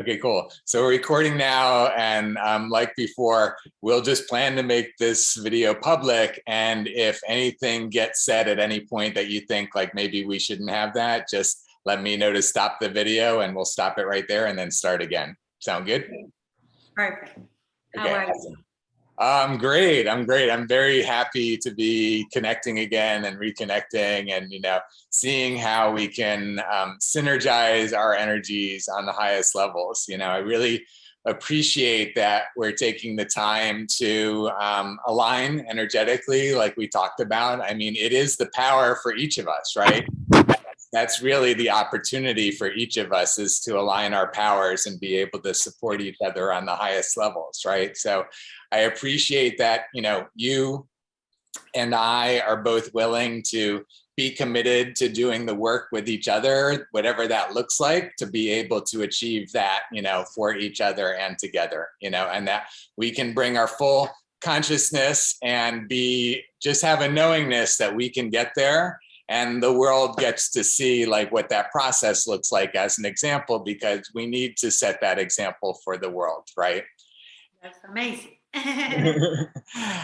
Okay, cool. So we're recording now, and like before, we'll just plan to make this video public. And if anything gets said at any point that you think like maybe we shouldn't have that, just let me know to stop the video, and we'll stop it right there and then start again. Sound good? Perfect. How Okay. are you? I'm great. I'm great. I'm very happy to be connecting again and reconnecting, and seeing how we can synergize our energies on the highest levels. I really appreciate that we're taking the time to align energetically, like we talked about. I mean, it is the power for each of us, right? That's really the opportunity for each of us, is to align our powers and be able to support each other on the highest levels, right? So I appreciate that, you and I are both willing to be committed to doing the work with each other, whatever that looks like, to be able to achieve that, for each other and together, and that we can bring our full consciousness and just have a knowingness that we can get there. And the world gets to see like what that process looks like as an example, because we need to set that example for the world, right? That's amazing.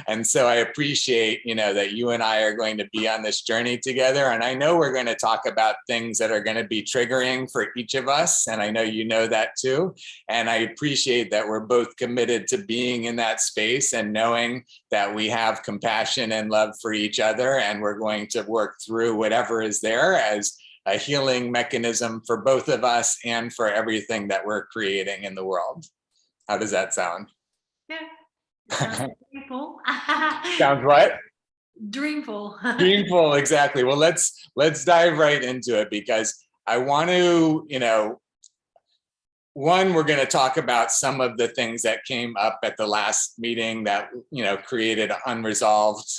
And so I appreciate, that you and I are going to be on this journey together. And I know we're going to talk about things that are going to be triggering for each of us. And I know you know that too. And I appreciate that we're both committed to being in that space and knowing that we have compassion and love for each other. And we're going to work through whatever is there as a healing mechanism for both of us and for everything that we're creating in the world. How does that sound? Yeah. Sounds dreamful. Sounds what? Dreamful. Dreamful, exactly. Well, let's dive right into it, because I want to, one, we're going to talk about some of the things that came up at the last meeting that, created unresolved,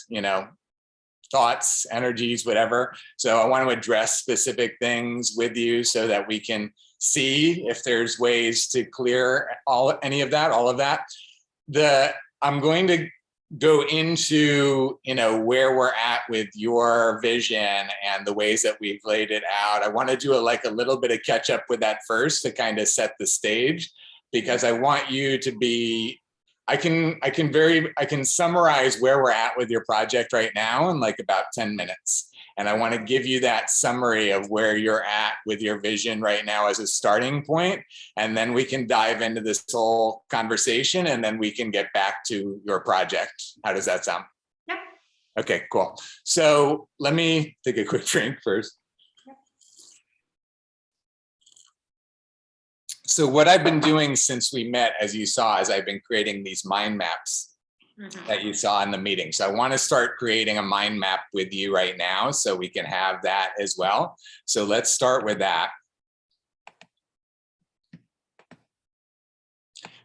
thoughts, energies, whatever. So I want to address specific things with you so that we can see if there's ways to clear all of that. I'm going to go into, where we're at with your vision and the ways that we've laid it out. I want to do a little bit of catch up with that first to kind of set the stage, because I want you to be, I can summarize where we're at with your project right now in like about 10 minutes. And I want to give you that summary of where you're at with your vision right now as a starting point. And then we can dive into this whole conversation, and then we can get back to your project. How does that sound? Yep. Okay, cool. So let me take a quick drink first. Yep. So what I've been doing since we met, as you saw, is I've been creating these mind maps that you saw in the meeting. So I want to start creating a mind map with you right now so we can have that as well. So let's start with that.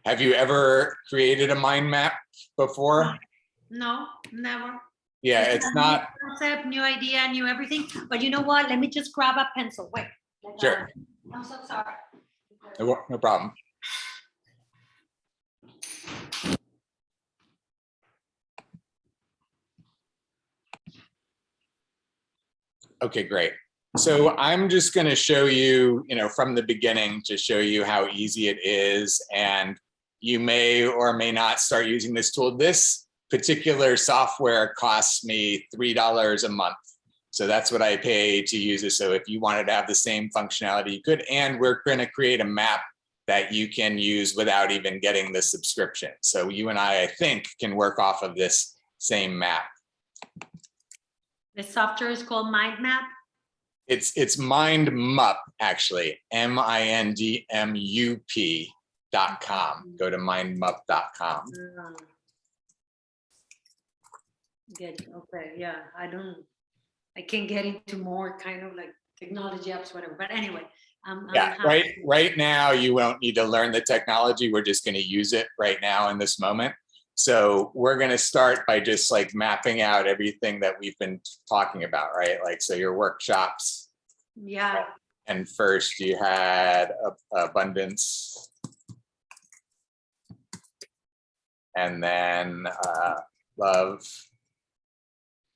Have you ever created a mind map before? No, never. Yeah, it's not. New concept, new idea, new everything. But you know what? Let me just grab a pencil. Wait. Sure. I'm so sorry. No problem. Okay, great. So I'm just going to show you, from the beginning, to show you how easy it is. And you may or may not start using this tool. This particular software costs me $3 a month. So that's what I pay to use it. So if you wanted to have the same functionality, you could. And we're going to create a map that you can use without even getting the subscription. So you and I think, can work off of this same map. The software is called Mind Map. It's MindMup, actually, MindMup.com. Go to mindmup.com. Good. Okay. Yeah. I can't get into more kind of like technology apps, whatever. But anyway. Yeah. Right now, you won't need to learn the technology. We're just going to use it right now in this moment. So we're going to start by just like mapping out everything that we've been talking about, right? Like, so your workshops. Yeah. And first you had abundance. And then love.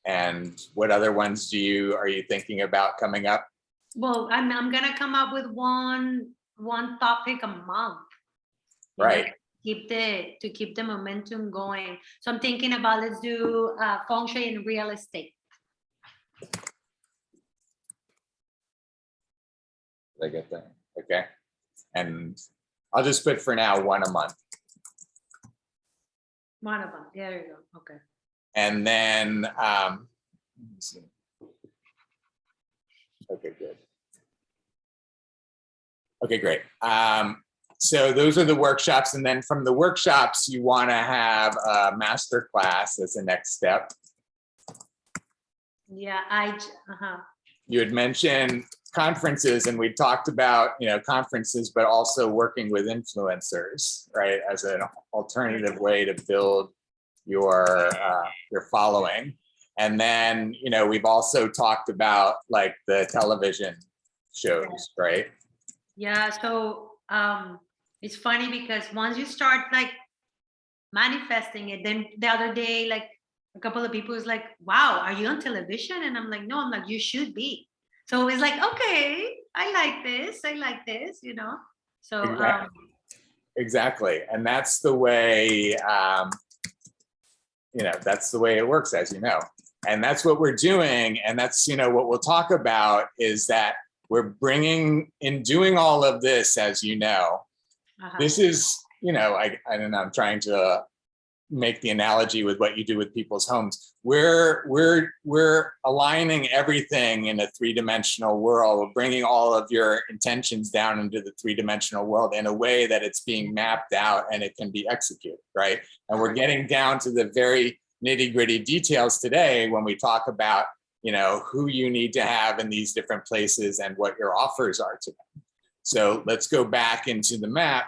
And what other ones are you thinking about coming up? Well, I'm going to come up with one one topic a month. Right. To keep the momentum going. So I'm thinking about, let's do feng shui and real estate. Did I get that? Okay. And I'll just put for now 1 a month. One of them. There you go. Okay. And then, let me see. Okay, good. Okay, great. So those are the workshops. And then from the workshops, you want to have a master class as the next step. Yeah, You had mentioned conferences, and we talked about, conferences, but also working with influencers, right, as an alternative way to build your following. And then, we've also talked about like the television shows, right? Yeah. So it's funny because once you start like manifesting it, then the other day, like a couple of people was like, wow, are you on television? And I'm like, no. I'm like, you should be. So it's like, okay, I like this, so Exactly. And that's the way that's the way it works, as you know. And that's what we're doing. And that's, what we'll talk about is that we're bringing in, doing all of this, as you know. This is, I don't know, I'm trying to make the analogy with what you do with people's homes. We're aligning everything in a three-dimensional world. We're bringing all of your intentions down into the three-dimensional world in a way that it's being mapped out and it can be executed, right? And we're getting down to the very nitty-gritty details today when we talk about, who you need to have in these different places and what your offers are to them. So let's go back into the map.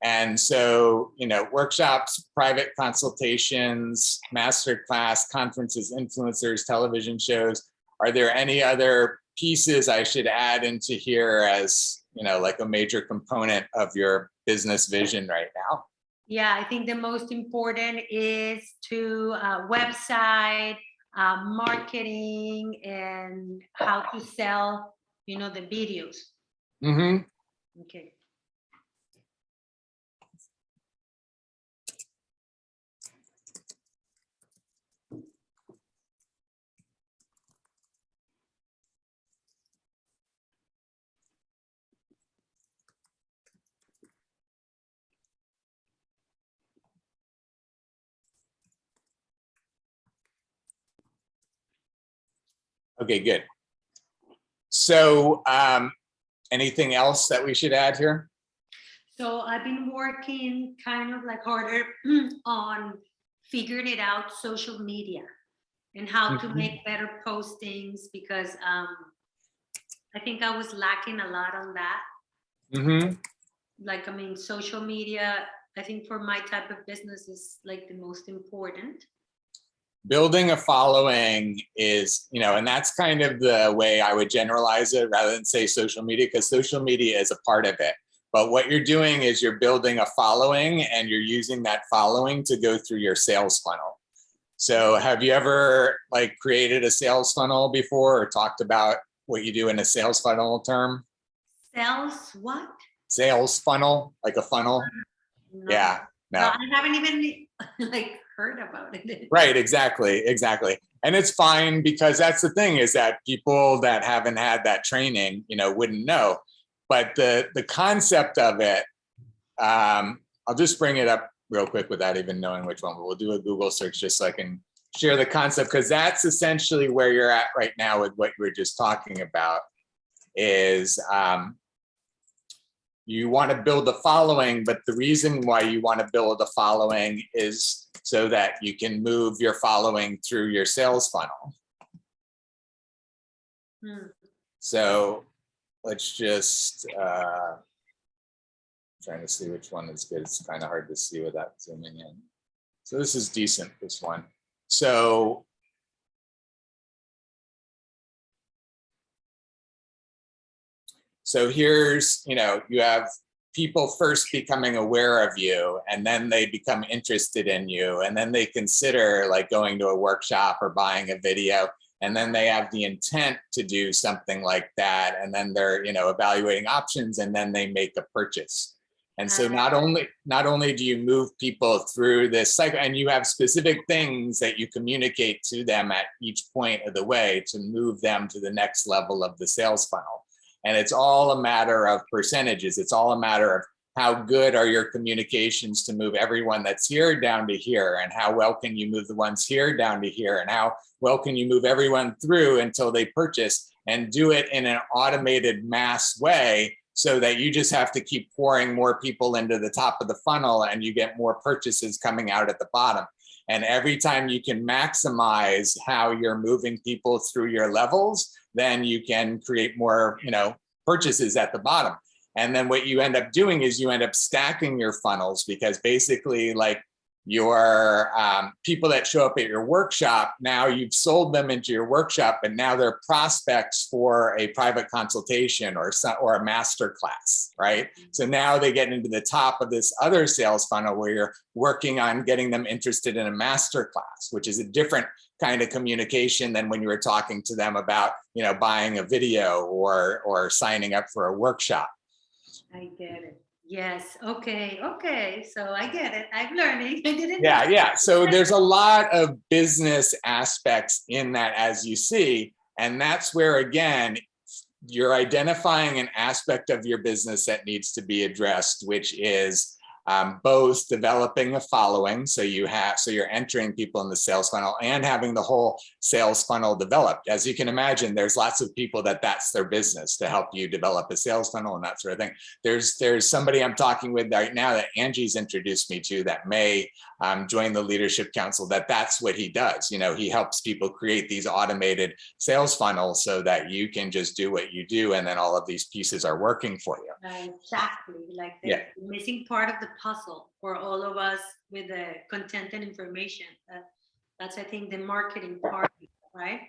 And so, workshops, private consultations, masterclass, conferences, influencers, television shows. Are there any other pieces I should add into here as, like a major component of your business vision right now? Yeah, I think the most important is to website, marketing, and how to sell, the videos. Mm-hmm. Okay. Okay, good. So anything else that we should add here? So I've been working kind of like harder on figuring it out, social media, and how to make better postings, because I think I was lacking a lot on that. Mm-hmm. Like, social media, I think for my type of business is like the most important. Building a following is, and that's kind of the way I would generalize it rather than say social media, because social media is a part of it. But what you're doing is you're building a following and you're using that following to go through your sales funnel. So have you ever like created a sales funnel before or talked about what you do in a sales funnel term? Sales what? Sales funnel, like a funnel? No. Yeah, no. I haven't even like heard about it. Right, exactly. And it's fine, because that's the thing, is that people that haven't had that training, wouldn't know. But the concept of it, I'll just bring it up real quick without even knowing which one, but we'll do a Google search just so I can share the concept, because that's essentially where you're at right now with what you were just talking about, is you want to build a following, but the reason why you want to build a following is so that you can move your following through your sales funnel. So let's just trying to see which one is good. It's kind of hard to see without zooming in. So this is decent, this one. So here's, you have people first becoming aware of you, and then they become interested in you, and then they consider like going to a workshop or buying a video. and then they have the intent to do something like that, and then they're, you know, evaluating options, and then they make a purchase. And so not only do you move people through this cycle, and you have specific things that you communicate to them at each point of the way to move them to the next level of the sales funnel. And it's all a matter of percentages. It's all a matter of how good are your communications to move everyone that's here down to here, and how well can you move the ones here down to here, and how well can you move everyone through until they purchase, and do it in an automated mass way, so that you just have to keep pouring more people into the top of the funnel and you get more purchases coming out at the bottom. And every time you can maximize how you're moving people through your levels, then you can create more, you know, purchases at the bottom. And then what you end up doing is you end up stacking your funnels, because basically, like, your people that show up at your workshop, now you've sold them into your workshop, and now they're prospects for a private consultation or a master class, right? So now they get into the top of this other sales funnel where you're working on getting them interested in a master class, which is a different kind of communication than when you were talking to them about, you know, buying a video or signing up for a workshop. I get it. Yes. Okay. Okay. So I get it. I'm learning. I didn't. Yeah. So there's a lot of business aspects in that, as you see. And that's where, again, you're identifying an aspect of your business that needs to be addressed, which is both developing a following. So you're entering people in the sales funnel and having the whole sales funnel developed. As you can imagine, there's lots of people that's their business, to help you develop a sales funnel and that sort of thing. There's somebody I'm talking with right now that Angie's introduced me to, that may join the leadership council, that's what he does. You know, he helps people create these automated sales funnels so that you can just do what you do, and then all of these pieces are working for you. Exactly. Like the missing part of the puzzle for all of us with the content and information. That's, I think, the marketing part, right?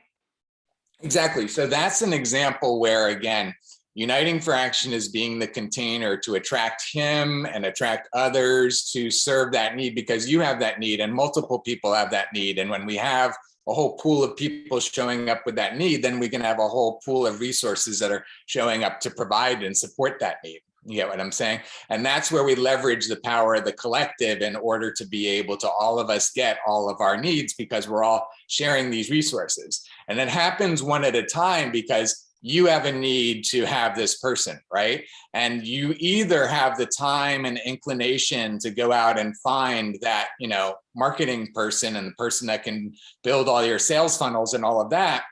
Exactly. So that's an example where, again, Uniting for Action is being the container to attract him and attract others to serve that need, because you have that need and multiple people have that need. And when we have a whole pool of people showing up with that need, then we can have a whole pool of resources that are showing up to provide and support that need. You get what I'm saying? And that's where we leverage the power of the collective in order to be able to all of us get all of our needs, because we're all sharing these resources. And it happens one at a time, because you have a need to have this person, right? And you either have the time and inclination to go out and find that, you know, marketing person and the person that can build all your sales funnels and all of that.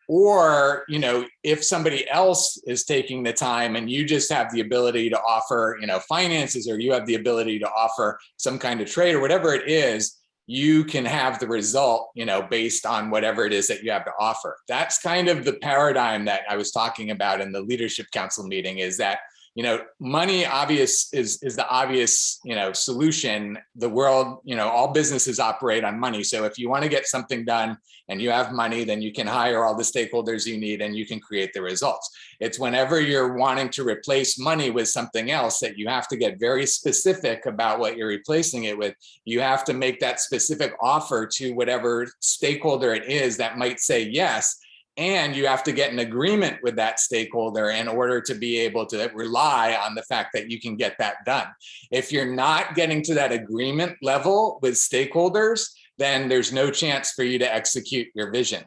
Or, you know, if somebody else is taking the time and you just have the ability to offer, you know, finances, or you have the ability to offer some kind of trade or whatever it is, you can have the result, you know, based on whatever it is that you have to offer. That's kind of the paradigm that I was talking about in the leadership council meeting, is that, you know, money is the obvious, you know, solution. The world, you know, all businesses operate on money. So if you want to get something done and you have money, then you can hire all the stakeholders you need and you can create the results. It's whenever you're wanting to replace money with something else that you have to get very specific about what you're replacing it with. You have to make that specific offer to whatever stakeholder it is that might say yes. And you have to get an agreement with that stakeholder in order to be able to rely on the fact that you can get that done. If you're not getting to that agreement level with stakeholders, then there's no chance for you to execute your vision.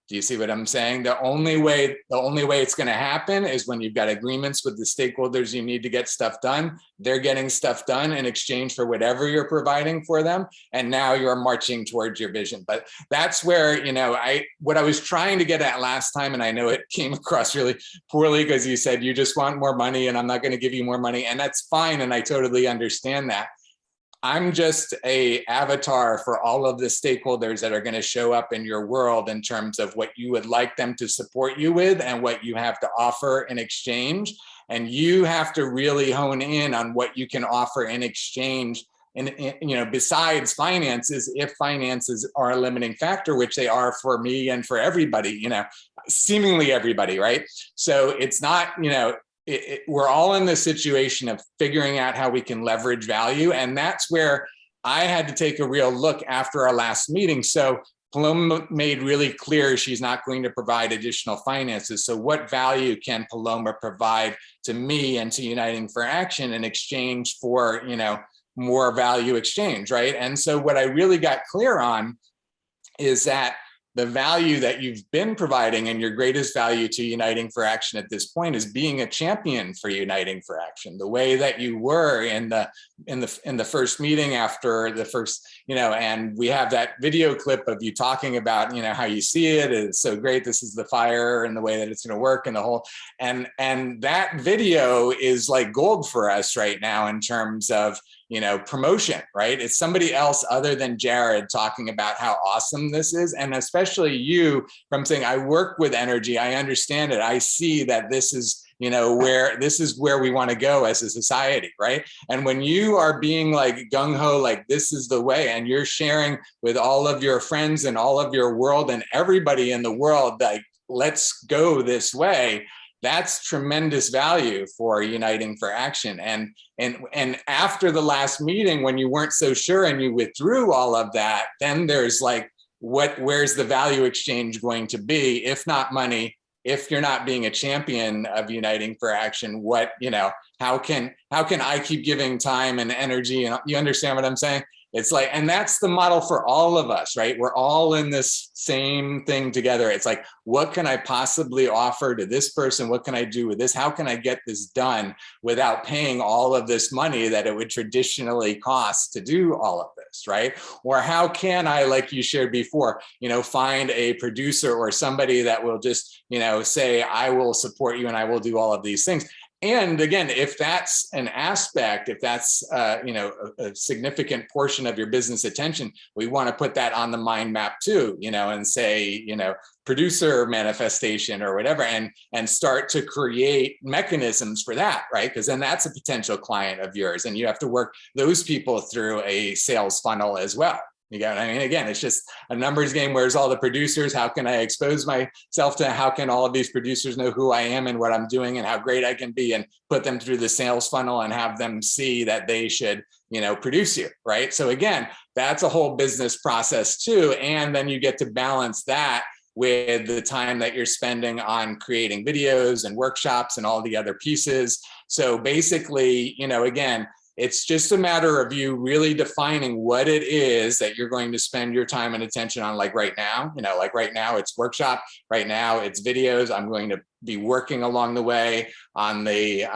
Do you see what I'm saying? The only way it's going to happen is when you've got agreements with the stakeholders you need to get stuff done. They're getting stuff done in exchange for whatever you're providing for them. And now you're marching towards your vision. But that's where, you know, what I was trying to get at last time, and I know it came across really poorly because you said you just want more money and I'm not going to give you more money. And that's fine. And I totally understand that. I'm just a avatar for all of the stakeholders that are going to show up in your world in terms of what you would like them to support you with and what you have to offer in exchange. And you have to really hone in on what you can offer in exchange. And, you know, besides finances, if finances are a limiting factor, which they are for me and for everybody, you know, seemingly everybody, right? So it's not, you know, we're all in the situation of figuring out how we can leverage value. And that's where I had to take a real look after our last meeting. So Paloma made really clear she's not going to provide additional finances. So what value can Paloma provide to me and to Uniting for Action in exchange for, more value exchange, right? And so what I really got clear on is that the value that you've been providing and your greatest value to Uniting for Action at this point is being a champion for Uniting for Action. The way that you were in the first meeting after the first, and we have that video clip of you talking about, how you see it. It's so great. This is the fire and the way that it's going to work and the whole, and that video is like gold for us right now in terms of, promotion, right? It's somebody else other than Jared talking about how awesome this is. And especially you from saying, I work with energy. I understand it. I see that this is, where we want to go as a society, right? And when you are being like gung-ho, like this is the way, and you're sharing with all of your friends and all of your world and everybody in the world, like, let's go this way, that's tremendous value for Uniting for Action. And after the last meeting, when you weren't so sure and you withdrew all of that, then there's like, where's the value exchange going to be? If not money, if you're not being a champion of Uniting for Action, how can I keep giving time and energy? And you understand what I'm saying? It's like, and that's the model for all of us, right? We're all in this same thing together. It's like, what can I possibly offer to this person? What can I do with this? How can I get this done without paying all of this money that it would traditionally cost to do all of this, right? Or how can I, like you shared before, find a producer or somebody that will just, say, I will support you and I will do all of these things. And again, if that's an aspect, if that's a significant portion of your business attention, we want to put that on the mind map too, and say, producer manifestation or whatever, and start to create mechanisms for that, right? Because then that's a potential client of yours, and you have to work those people through a sales funnel as well. Again, it's just a numbers game. Where's all the producers? How can I expose myself to? How can all of these producers know who I am and what I'm doing and how great I can be, and put them through the sales funnel and have them see that they should, produce you, right? So again, that's a whole business process too. And then you get to balance that with the time that you're spending on creating videos and workshops and all the other pieces. So basically, again, it's just a matter of you really defining what it is that you're going to spend your time and attention on. Like right now, like right now it's workshop. Right now it's videos. I'm going to be working along the way on the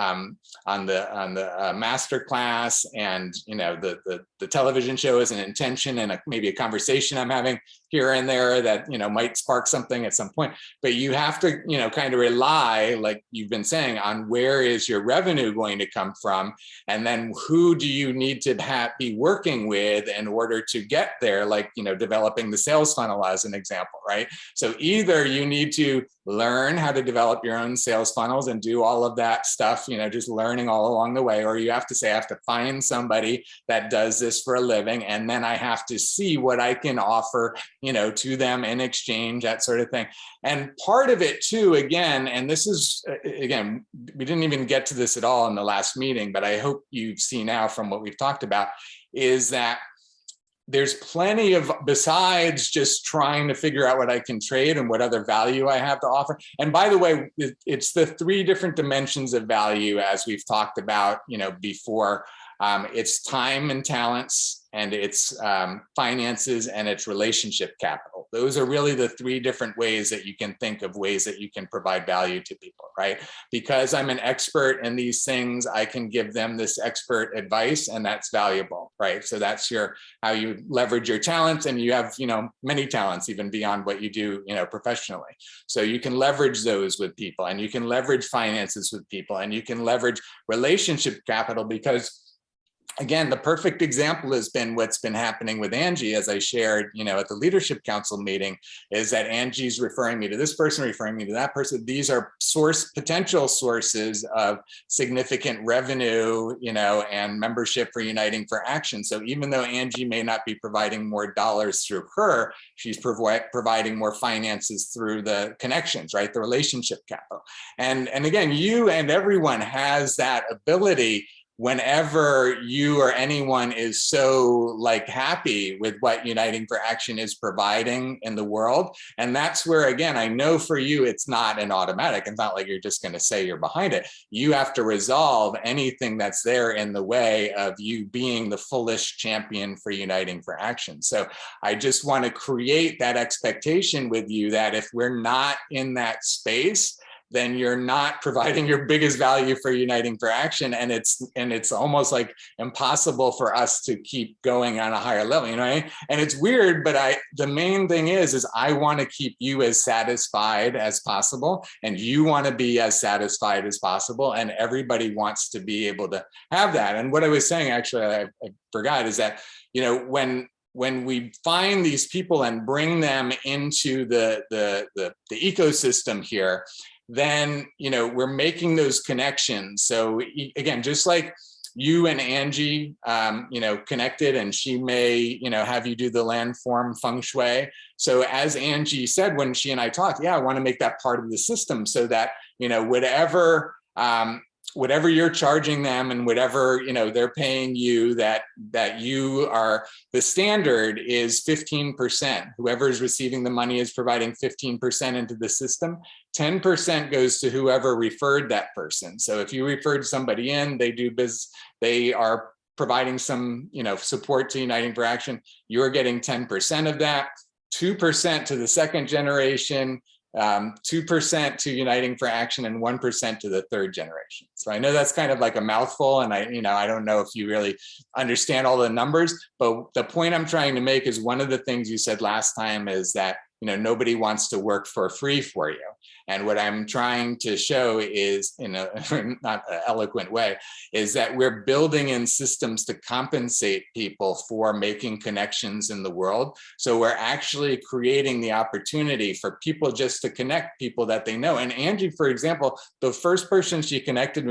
master class, and the television show is an intention and maybe a conversation I'm having here and there that might spark something at some point. But you have to kind of rely, like you've been saying, on where is your revenue going to come from, and then who do you need to be working with in order to get there, like developing the sales funnel as an example, right? So either you need to learn how to develop your own sales funnels and do all of that stuff, just learning all along the way, or you have to say, I have to find somebody that does this for a living, and then I have to see what I can offer, to them in exchange, that sort of thing. And part of it too, again, and this is, again, we didn't even get to this at all in the last meeting, but I hope you see now from what we've talked about, is that there's plenty of, besides just trying to figure out what I can trade and what other value I have to offer. And by the way, it's the three different dimensions of value, as we've talked about, before. It's time and talents, and it's finances, and it's relationship capital. Those are really the three different ways that you can think of ways that you can provide value to people, right? Because I'm an expert in these things, I can give them this expert advice, and that's valuable, right? So that's how you leverage your talents, and you have, many talents even beyond what you do, professionally. So you can leverage those with people, and you can leverage finances with people, and you can leverage relationship capital, because again, the perfect example has been what's been happening with Angie, as I shared, at the Leadership Council meeting, is that Angie's referring me to this person, referring me to that person. These are potential sources of significant revenue, and membership for Uniting for Action. So even though Angie may not be providing more dollars through her, she's providing more finances through the connections, right? The relationship capital. And again, you and everyone has that ability. whenever you or anyone is so like happy with what Uniting for Action is providing in the world. And that's where, again, I know for you, it's not an automatic. It's not like you're just going to say you're behind it. You have to resolve anything that's there in the way of you being the fullest champion for Uniting for Action. So I just want to create that expectation with you that if we're not in that space, then you're not providing your biggest value for Uniting for Action, and it's almost like impossible for us to keep going on a higher level, you know what I mean? And it's weird, but the main thing is I want to keep you as satisfied as possible, and you want to be as satisfied as possible, and everybody wants to be able to have that. And what I was saying, actually, I forgot, is that, you know, when we find these people and bring them into the ecosystem here, then, you know, we're making those connections. So again, just like you and Angie, you know, connected, and she may, you know, have you do the landform feng shui. So as Angie said, when she and I talked, yeah, I want to make that part of the system so that, you know, whatever you're charging them and whatever, you know, they're paying you, that you are, the standard is 15%. Whoever is receiving the money is providing 15% into the system. 10% goes to whoever referred that person. So if you referred somebody in, they are providing some, you know, support to Uniting for Action, you're getting 10% of that. 2% to the second generation, 2% to Uniting for Action, and 1% to the third generation. So I know that's kind of like a mouthful, and I don't know if you really understand all the numbers, but the point I'm trying to make is, one of the things you said last time is that, you know, nobody wants to work for free for you. And what I'm trying to show is, in a not an eloquent way, is that we're building in systems to compensate people for making connections in the world. So we're actually creating the opportunity for people just to connect people that they know. And Angie, for example, the first person she connected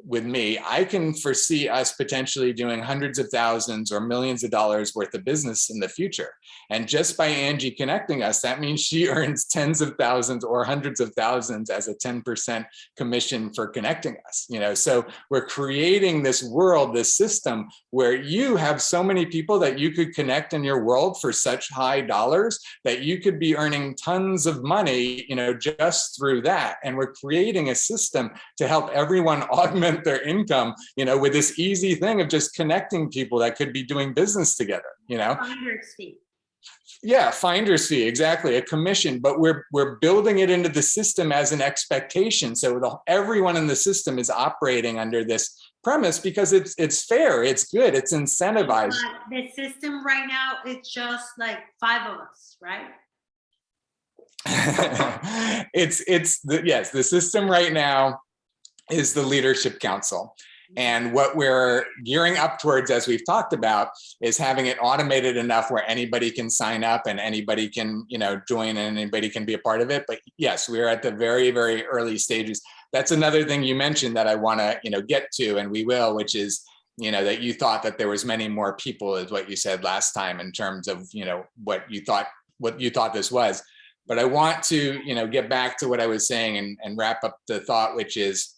with me, I can foresee us potentially doing hundreds of thousands or millions of dollars worth of business in the future. And just by Angie connecting us, that means she earns tens of thousands or hundreds of thousands as a 10% commission for connecting us. You know, so we're creating this world, this system where you have so many people that you could connect in your world for such high dollars that you could be earning tons of money, you know, just through that. And we're creating a system to help everyone augment their income, you know, with this easy thing of just connecting people that could be doing business together, you know. Finder's fee. Yeah, finder's fee, exactly, a commission, but we're building it into the system as an expectation. So everyone in the system is operating under this premise because it's fair, it's good, it's incentivized. The system right now, it's just like 5 of us, right? Yes, the system right now is the Leadership Council. And what we're gearing up towards, as we've talked about, is having it automated enough where anybody can sign up and anybody can, you know, join and anybody can be a part of it. But yes, we're at the very, very early stages. That's another thing you mentioned that I want to, you know, get to, and we will, which is, you know, that you thought that there was many more people, is what you said last time, in terms of, you know, what you thought this was. But I want to, you know, get back to what I was saying and wrap up the thought, which is,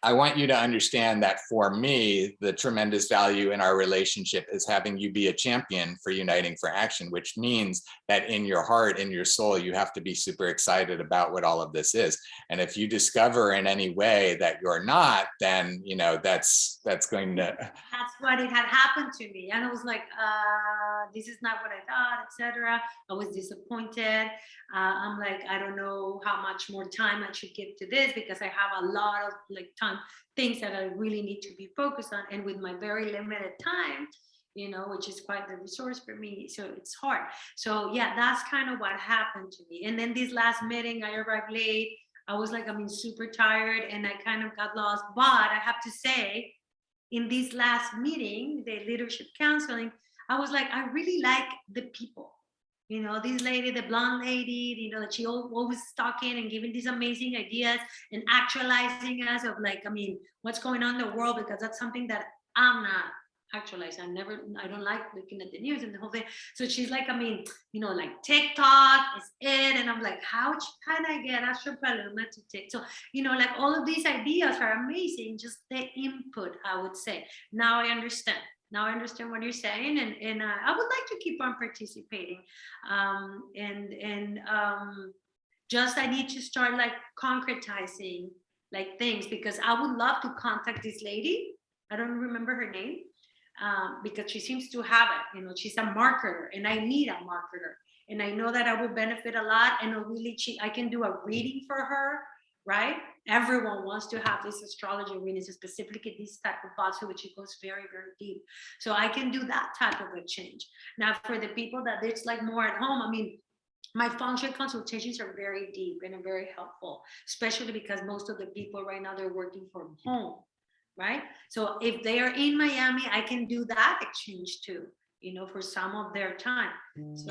I want you to understand that for me, the tremendous value in our relationship is having you be a champion for Uniting for Action, which means that in your heart, in your soul, you have to be super excited about what all of this is. And if you discover in any way that you're not, then, you know, that's going to. That's what it had happened to me. And I was like, this is not what I thought, etc. I was disappointed. I'm like, I don't know how much more time I should give to this, because I have a lot of like things that I really need to be focused on, and with my very limited time, you know, which is quite the resource for me, so it's hard. So yeah, that's kind of what happened to me. And then this last meeting, I arrived late. I was like, super tired, and I kind of got lost. But I have to say, in this last meeting, the leadership counseling, I was like, I really like the people. You know, this lady, the blonde lady, you know, that she always talking and giving these amazing ideas and actualizing us of like, what's going on in the world, because that's something that I'm not actualize. I don't like looking at the news and the whole thing. So she's like, I mean, like TikTok is it. And I'm like, how can I get Astro Paloma to TikTok? So, like all of these ideas are amazing. Just the input, I would say. Now I understand. Now I understand what you're saying, and I would like to keep on participating. Just I need to start like concretizing like things, because I would love to contact this lady. I don't remember her name, because she seems to have it. She's a marketer, and I need a marketer, and I know that I will benefit a lot. And I can do a reading for her, right? Everyone wants to have this astrology reading, specifically this type of thoughts, which it goes very, very deep. So I can do that type of a change. Now, for the people that it's like more at home, I mean, my feng shui consultations are very deep and are very helpful, especially because most of the people right now, they're working from home, right? So if they are in Miami, I can do that exchange too, for some of their time. So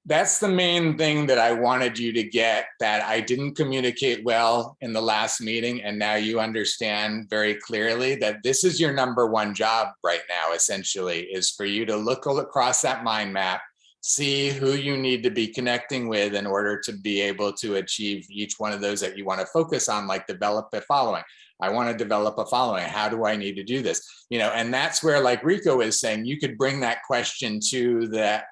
that's the main thing that I wanted you to get, that I didn't communicate well in the last meeting, and now you understand very clearly that this is your number one job right now, essentially, is for you to look across that mind map, see who you need to be connecting with in order to be able to achieve each one of those that you want to focus on, like develop a following. I want to develop a following. How do I need to do this? And that's where, like Rico is saying, you could bring that question to the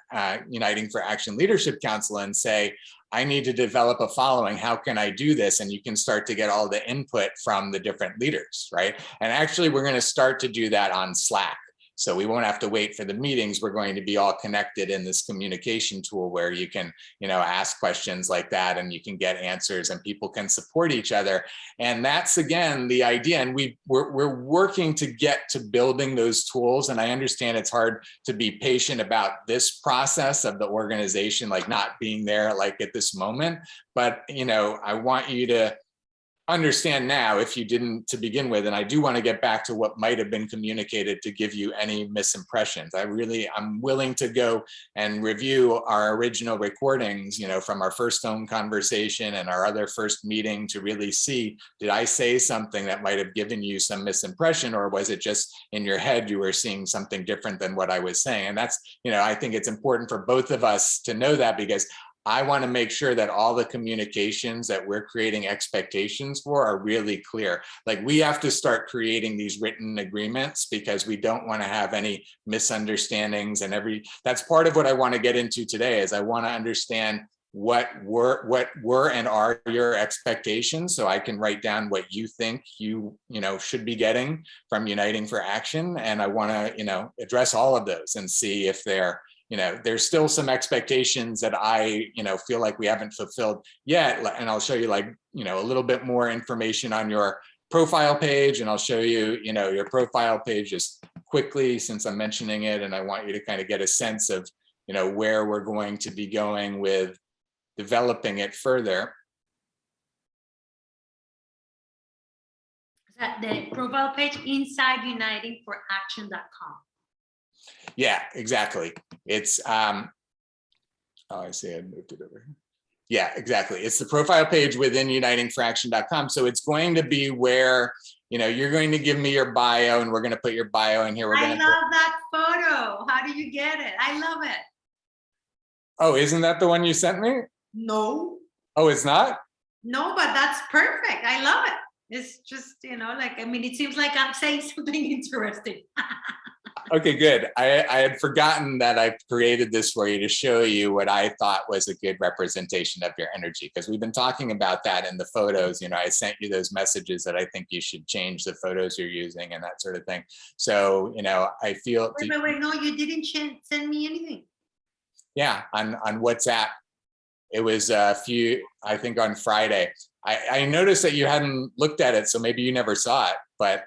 Uniting for Action Leadership Council and say, I need to develop a following. How can I do this? And you can start to get all the input from the different leaders, right? And actually, we're going to start to do that on Slack. So we won't have to wait for the meetings. We're going to be all connected in this communication tool where you can, ask questions like that, and you can get answers, and people can support each other. And that's, again, the idea. And we're working to get to building those tools. And I understand it's hard to be patient about this process of the organization, like not being there like at this moment. But, I want you to understand now, if you didn't to begin with, and I do want to get back to what might have been communicated to give you any misimpressions. I'm willing to go and review our original recordings, from our first phone conversation and our other first meeting, to really see, did I say something that might have given you some misimpression, or was it just in your head you were seeing something different than what I was saying? And that's, I think it's important for both of us to know that, because I want to make sure that all the communications that we're creating expectations for are really clear. Like, we have to start creating these written agreements, because we don't want to have any misunderstandings. And that's part of what I want to get into today, is I want to understand what were and are your expectations, so I can write down what you think you should be getting from Uniting for Action. And I want to address all of those and see if there's still some expectations that I, feel like we haven't fulfilled yet. And I'll show you, like, a little bit more information on your profile page. And I'll show you, your profile page just quickly, since I'm mentioning it. And I want you to kind of get a sense of, where we're going to be going with developing it further. Is that the profile page inside unitingforaction.com? Yeah, exactly. It's oh, I see I moved it over here. Yeah, exactly. It's the profile page within unitingforaction.com. So it's going to be where, you're going to give me your bio, and we're going to put your bio in here. I love that photo. How do you get it? I love it. Oh, isn't that the one you sent me? No. Oh, it's not? No, but that's perfect. I love it. It's just, it seems like I'm saying something interesting. Okay, good. I had forgotten that I created this for you to show you what I thought was a good representation of your energy, because we've been talking about that in the photos. I sent you those messages that I think you should change the photos you're using and that sort of thing. So, I feel. Wait, no, you didn't send me anything. Yeah, on WhatsApp. It was I think on Friday. I noticed that you hadn't looked at it, so maybe you never saw it, but.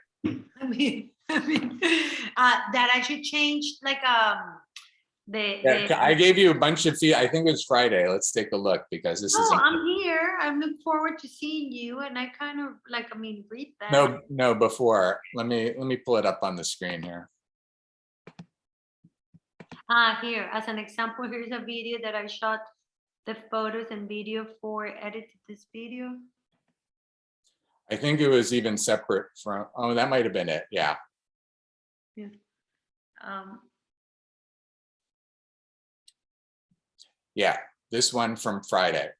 That I should change, like, I gave you a bunch of I think it was Friday. Let's take a look, because this is. I'm here. I look forward to seeing you, and I kind of read that. No, before. Let me pull it up on the screen here. Here, as an example, here's a video that I shot the photos and video for, edited this video. I think it was even separate from, that might have been it. Yeah. Yeah. Yeah, this one from Friday.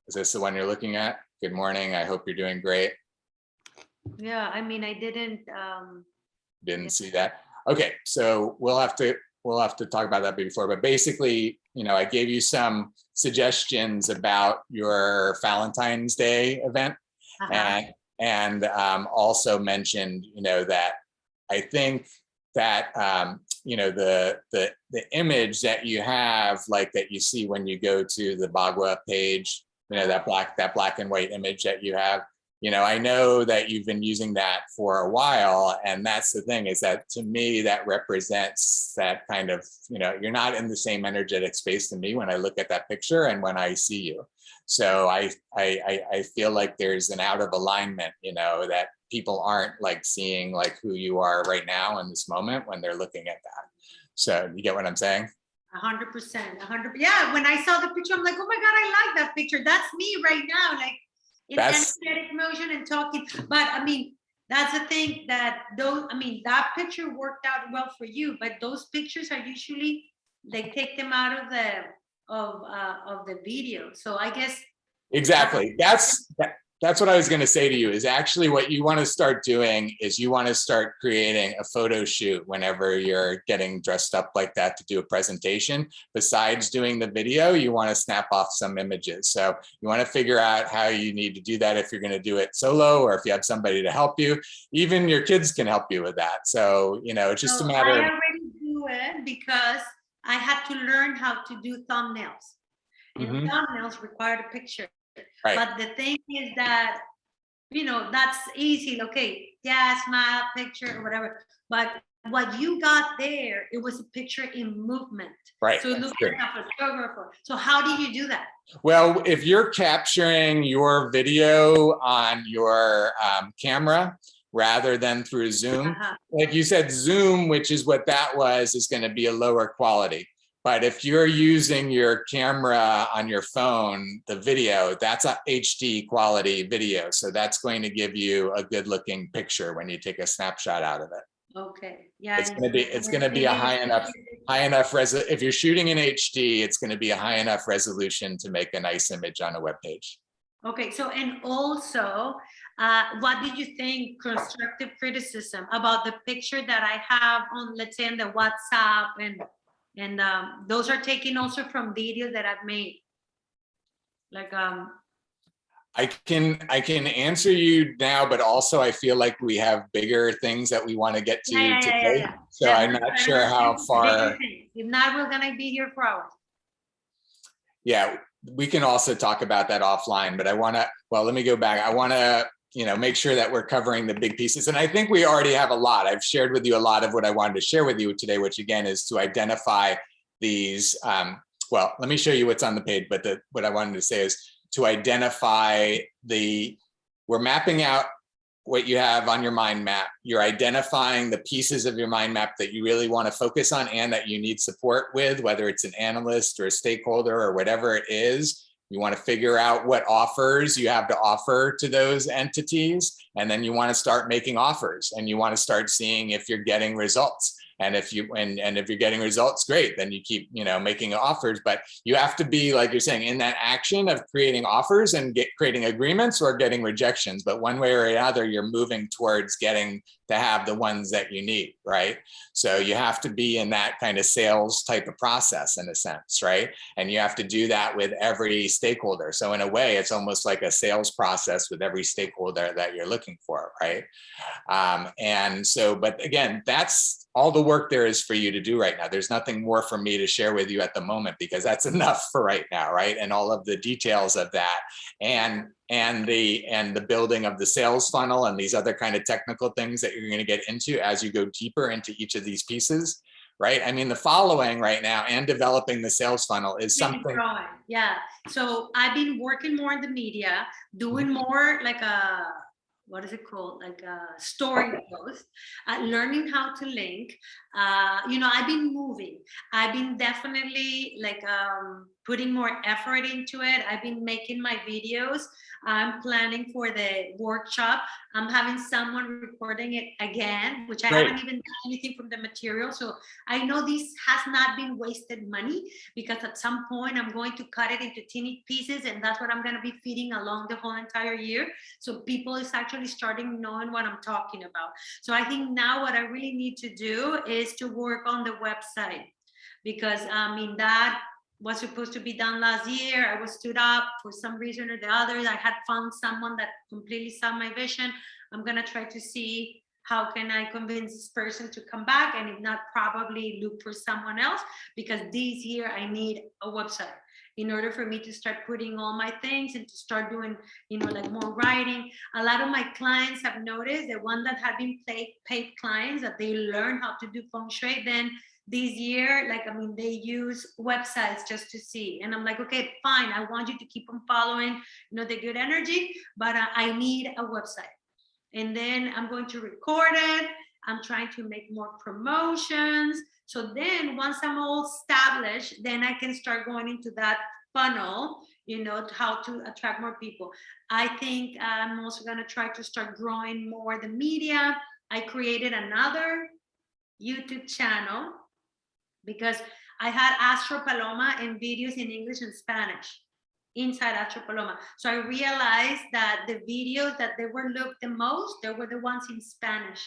Is this the one you're looking at? Good morning. I hope you're doing great. Yeah, I mean, I didn't. Didn't see that. Okay, so we'll have to talk about that before. But basically, you know, I gave you some suggestions about your Valentine's Day event, and also mentioned, you know, that I think that you know, the image that you have, like that you see when you go to the Bagua page, you know, that black and white image that you have. You know, I know that you've been using that for a while, and that's the thing, is that to me that represents that kind of, you know, you're not in the same energetic space to me when I look at that picture and when I see you. So I feel like there's an out of alignment, you know, that people aren't like seeing like who you are right now in this moment when they're looking at that. So you get what I'm saying? 100%, 100. Yeah, when I saw the picture, I'm like, oh my God, I like that picture. That's me right now, like in energetic motion and talking. But I mean, that's the thing, that those, I mean, that picture worked out well for you, but those pictures are usually, they take them out of the video. So I guess exactly. That's what I was going to say to you, is actually what you want to start doing is you want to start creating a photo shoot whenever you're getting dressed up like that to do a presentation. Besides doing the video, you want to snap off some images. So you want to figure out how you need to do that, if you're going to do it solo or if you have somebody to help you. Even your kids can help you with that. So, you know, it's just a matter of... I already do it because I had to learn how to do thumbnails. And thumbnails required a picture. Right. But the thing is that, you know, that's easy. Okay, yeah, smile, picture, or whatever. But what you got there, it was a picture in movement. Right. So it looks like a photographer. So how did you do that? Well, if you're capturing your video on your camera rather than through Zoom, like you said, Zoom, which is what that was, is going to be a lower quality. But if you're using your camera on your phone, the video, that's a HD quality video. So that's going to give you a good looking picture when you take a snapshot out of it. Okay. Yeah. It's going to be a high enough if you're shooting in HD, it's going to be a high enough resolution to make a nice image on a web page. Okay. So, and also, what did you think, constructive criticism about the picture that I have on, let's say, on the WhatsApp, and those are taken also from videos that I've made. Like I can answer you now, but also I feel like we have bigger things that we want to get to today. Yeah. So I'm not sure how far. If not, we're gonna be here for hours. Yeah, we can also talk about that offline, but I want to, well, let me go back. I want to, you know, make sure that we're covering the big pieces. And I think we already have a lot. I've shared with you a lot of what I wanted to share with you today, which again is to identify these, well, let me show you what's on the page, but what I wanted to say is to identify we're mapping out what you have on your mind map. You're identifying the pieces of your mind map that you really want to focus on and that you need support with, whether it's an analyst or a stakeholder or whatever it is. You want to figure out what offers you have to offer to those entities. And then you want to start making offers, and you want to start seeing if you're getting results. And if you if you're getting results, great, then you keep, you know, making offers. But you have to be, like you're saying, in that action of creating offers and creating agreements or getting rejections. But one way or another, you're moving towards getting to have the ones that you need, right? So you have to be in that kind of sales type of process in a sense, right? And you have to do that with every stakeholder. So in a way, it's almost like a sales process with every stakeholder that you're looking for, right? And so, but again, that's all the work there is for you to do right now. There's nothing more for me to share with you at the moment, because that's enough for right now, right? And all of the details of that, and the building of the sales funnel and these other kind of technical things that you're going to get into as you go deeper into each of these pieces, right? I mean, the following right now and developing the sales funnel is something. Yeah. So I've been working more in the media, doing more like a, what is it called? Like a story post. learning how to link. I've been moving. I've been definitely like putting more effort into it. I've been making my videos. I'm planning for the workshop. I'm having someone recording it again, which I haven't even done anything from the material. So I know this has not been wasted money, because at some point I'm going to cut it into teeny pieces, and that's what I'm going to be feeding along the whole entire year. So people is actually starting knowing what I'm talking about. So I think now what I really need to do is to work on the website, because that was supposed to be done last year. I was stood up for some reason or the other. I had found someone that completely saw my vision. I'm going to try to see how can I convince this person to come back, and if not, probably look for someone else, because this year I need a website in order for me to start putting all my things and to start doing, like more writing. A lot of my clients have noticed, the one that have been paid clients, that they learn how to do feng shui. Then this year, they use websites just to see. And I'm like, okay, fine. I want you to keep on following, the good energy, but I need a website. And then I'm going to record it. I'm trying to make more promotions. So then once I'm all established, then I can start going into that funnel, how to attract more people. I think I'm also going to try to start growing more the media. I created another YouTube channel because I had Astro Paloma and videos in English and Spanish inside Astro Paloma. So I realized that the videos that they were looked the most, they were the ones in Spanish.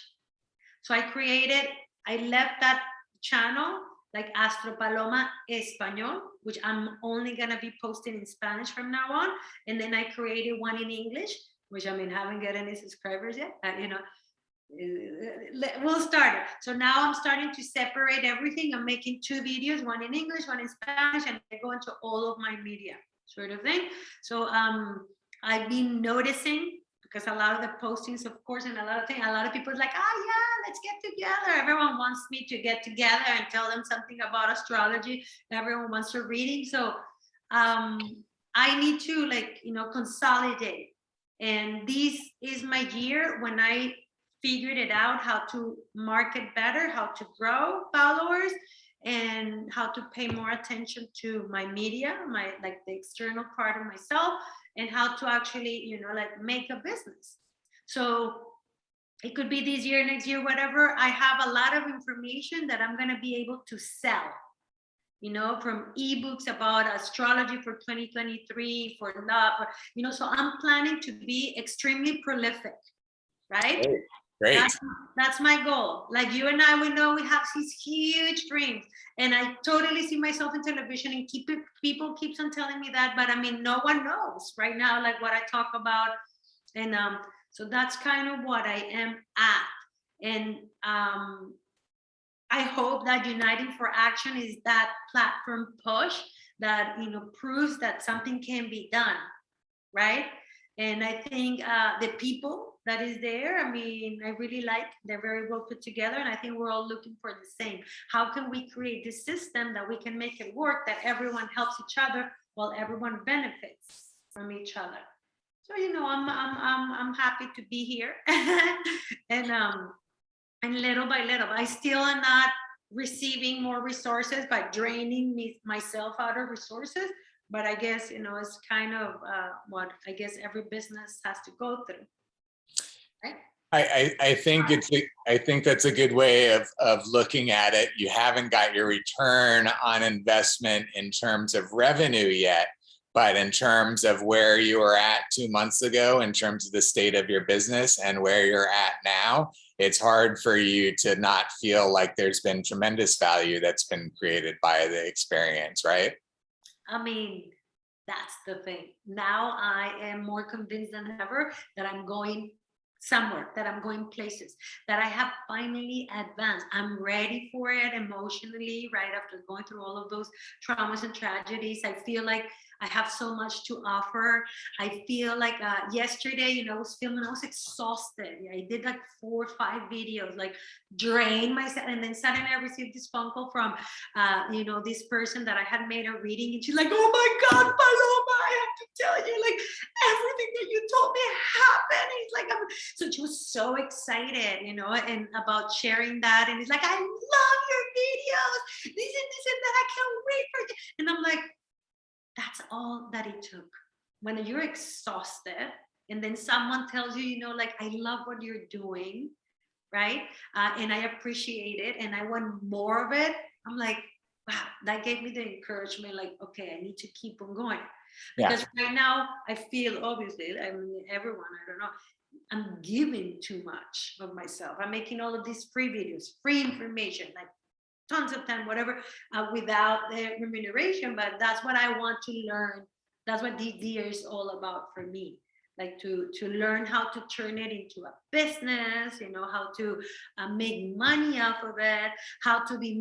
So I left that channel like Astro Paloma Español, which I'm only gonna be posting in Spanish from now on. And then I created one in English, which haven't got any subscribers yet. We'll start it. So now I'm starting to separate everything. I'm making 2 videos, one in English, one in Spanish, and I go into all of my media, sort of thing. So I've been noticing, because a lot of the postings, of course, and a lot of people are like, oh yeah, let's get together. Everyone wants me to get together and tell them something about astrology. Everyone wants a reading. So I need to consolidate. And this is my year when I figured it out, how to market better, how to grow followers, and how to pay more attention to my media, the external part of myself, and how to actually, make a business. So it could be this year, next year, whatever. I have a lot of information that I'm going to be able to sell, from ebooks about astrology for 2023, for love, so I'm planning to be extremely prolific, right? Great. That's my goal. Like you and I, we know we have these huge dreams, and I totally see myself in television, and people keeps on telling me that, but no one knows right now, like what I talk about. And so that's kind of what I am at. And I hope that Uniting for Action is that platform push that, proves that something can be done, right? And I think the people that is there, I really like, they're very well put together, and I think we're all looking for the same. How can we create this system that we can make it work, that everyone helps each other while everyone benefits from each other? So I'm happy to be here, and little by little, I still am not receiving more resources by draining myself out of resources. But I guess, it's kind of what I guess every business has to go through. Right? I think that's a good way of looking at it. You haven't got your return on investment in terms of revenue yet, but in terms of where you were at 2 months ago, in terms of the state of your business and where you're at now, it's hard for you to not feel like there's been tremendous value that's been created by the experience, right? That's the thing. Now I am more convinced than ever that I'm going somewhere, that I'm going places, that I have finally advanced. I'm ready for it emotionally, right? After going through all of those traumas and tragedies, I feel like I have so much to offer. I feel like yesterday, I was filming, I was exhausted. I did like 4 or 5 videos, like drained myself. And then suddenly I received this phone call from, this person that I had made a reading. And she's like, oh my God, Paloma, I have to tell you, like everything that you told me happened. It's like, so she was so excited, and about sharing that. And it's like, I love your videos, this and this and that. I can't wait for it. And I'm like, that's all that it took. When you're exhausted and then someone tells you, like, I love what you're doing, right? And I appreciate it and I want more of it. I'm like, wow, that gave me the encouragement, like, okay, I need to keep on going. Because right now I feel, obviously, I mean, everyone, I don't know, I'm giving too much of myself. I'm making all of these free videos, free information, like tons of time, whatever, without the remuneration. But that's what I want to learn. That's what this year is all about for me. Like to learn how to turn it into a business, how to make money off of it, how to be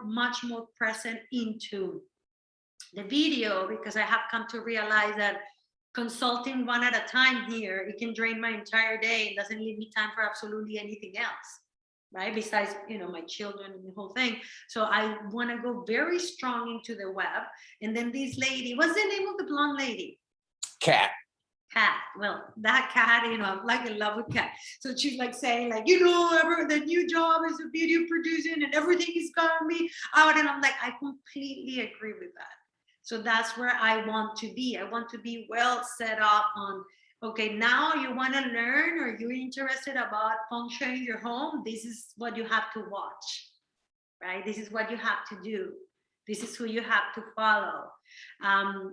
much more present into the video, because I have come to realize that consulting one at a time here, it can drain my entire day and doesn't leave me time for absolutely anything else, right? Besides, my children and the whole thing. So I want to go very strong into the web. And then this lady, what's the name of the blonde lady? Cat. Well, that cat, I'm like in love with cat. So she's like saying, like, the new job is a video producing and everything is gonna be out. And I'm like, I completely agree with that. So that's where I want to be. I want to be well set up on, okay, now you want to learn or you're interested about functioning your home. This is what you have to watch, right? This is what you have to do. This is who you have to follow. I'm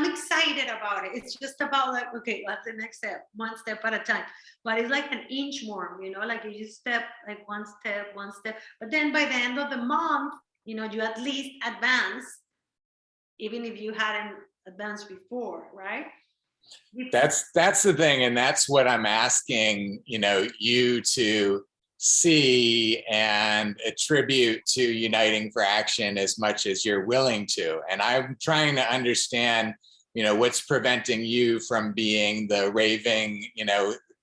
excited about it. It's just about like, okay, what's the next step? One step at a time. But it's like an inch more, like you just step, like one step. But then by the end of the month, you at least advance, even if you hadn't advanced before, right? That's the thing. And that's what I'm asking, you to see and attribute to Uniting for Action as much as you're willing to. And I'm trying to understand, what's preventing you from being the raving,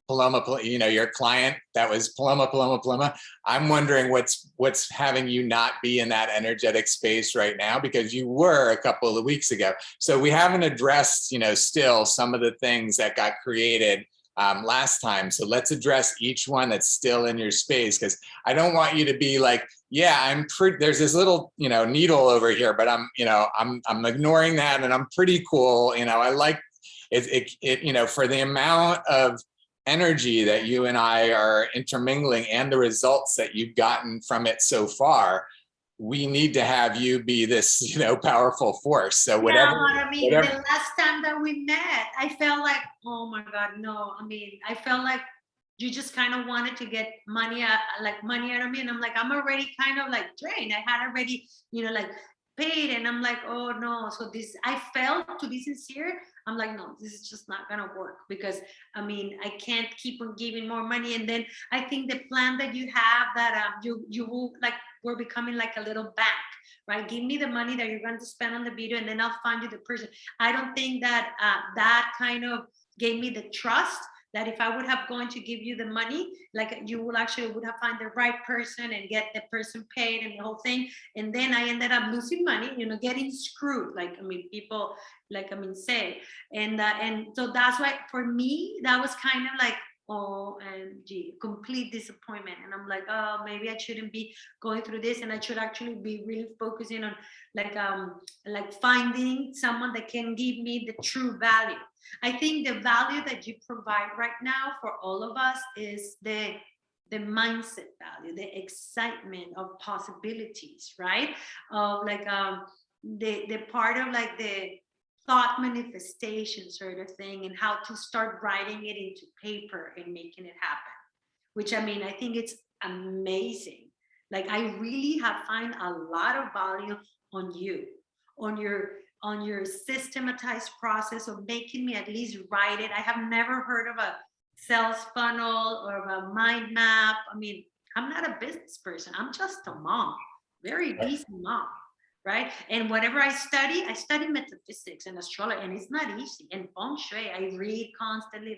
Paloma, your client that was Paloma. I'm wondering what's having you not be in that energetic space right now, because you were a couple of weeks ago. So we haven't addressed, still some of the things that got created last time. So let's address each one that's still in your space, because I don't want you to be like, yeah, there's this little, needle over here, but I'm ignoring that and I'm pretty cool. I like it, for the amount of energy that you and I are intermingling and the results that you've gotten from it so far, we need to have you be this, powerful force. So whatever. The last time that we met, I felt like, oh my God, no. I felt like you just kind of wanted to get money out of me. And I'm like, I'm already kind of like drained. I had already, like paid. And I'm like, oh no. So I felt, to be sincere, I'm like, no, this is just not gonna work, because I can't keep on giving more money. And then I think the plan that you have, that you will, like, we're becoming like a little bank, right? Give me the money that you're going to spend on the video, and then I'll find you the person. I don't think that that kind of gave me the trust that if I would have gone to give you the money, like, you would have find the right person and get the person paid and the whole thing. And then I ended up losing money, getting screwed. People, say. And so that's why, for me, that was kind of like, OMG, complete disappointment. And I'm like, oh, maybe I shouldn't be going through this, and I should actually be really focusing on like finding someone that can give me the true value. I think the value that you provide right now for all of us is the mindset value, the excitement of possibilities, right? Of the part of like the thought manifestation sort of thing, and how to start writing it into paper and making it happen, which I think it's amazing. Like, I really have find a lot of value on you, on your systematized process of making me at least write it. I have never heard of a sales funnel or of a mind map. I'm not a business person. I'm just a mom, very decent mom. right? And whatever I study metaphysics and astrology, and it's not easy. And feng shui, I read constantly,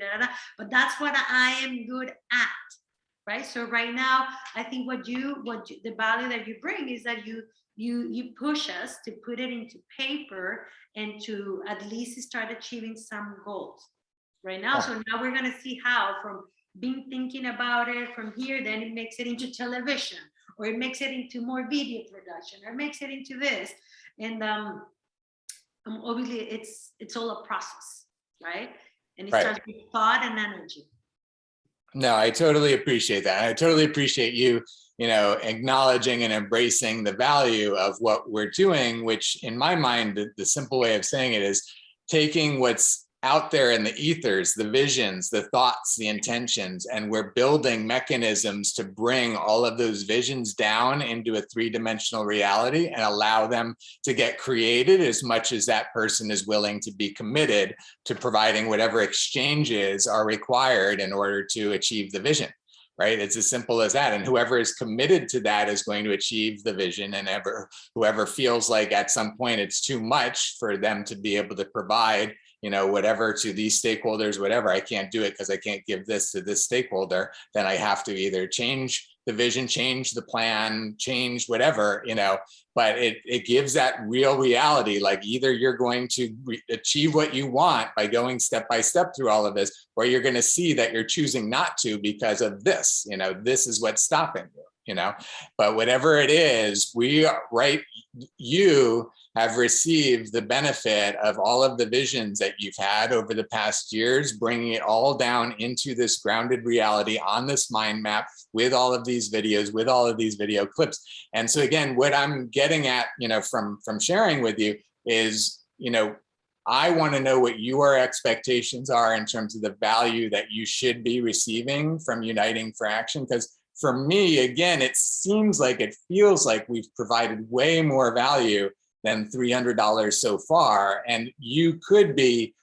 but that's what I am good at, right? So right now, I think the value that you bring is that you push us to put it into paper and to at least start achieving some goals right now. So now we're gonna see how from being thinking about it from here, then it makes it into television, or it makes it into more video production, or it makes it into this. And obviously it's all a process, right? And it starts with thought and energy. No, I totally appreciate that. I totally appreciate you, acknowledging and embracing the value of what we're doing, which in my mind, the simple way of saying it is taking what's out there in the ethers, the visions, the thoughts, the intentions, and we're building mechanisms to bring all of those visions down into a three-dimensional reality and allow them to get created as much as that person is willing to be committed to providing whatever exchanges are required in order to achieve the vision. Right? It's as simple as that. And whoever is committed to that is going to achieve the vision, and whoever feels like at some point it's too much for them to be able to provide, whatever to these stakeholders, whatever, I can't do it because I can't give this to this stakeholder, then I have to either change the vision, change the plan, change whatever, but it gives that real reality. Like either you're going to achieve what you want by going step by step through all of this, or you're going to see that you're choosing not to because of this, this is what's stopping you, but whatever it is, you have received the benefit of all of the visions that you've had over the past years, bringing it all down into this grounded reality on this mind map with all of these videos, with all of these video clips. And so again, what I'm getting at, from sharing with you is, I want to know what your expectations are in terms of the value that you should be receiving from Uniting for Action. Because for me, again, it feels like we've provided way more value than $300 so far. And you could be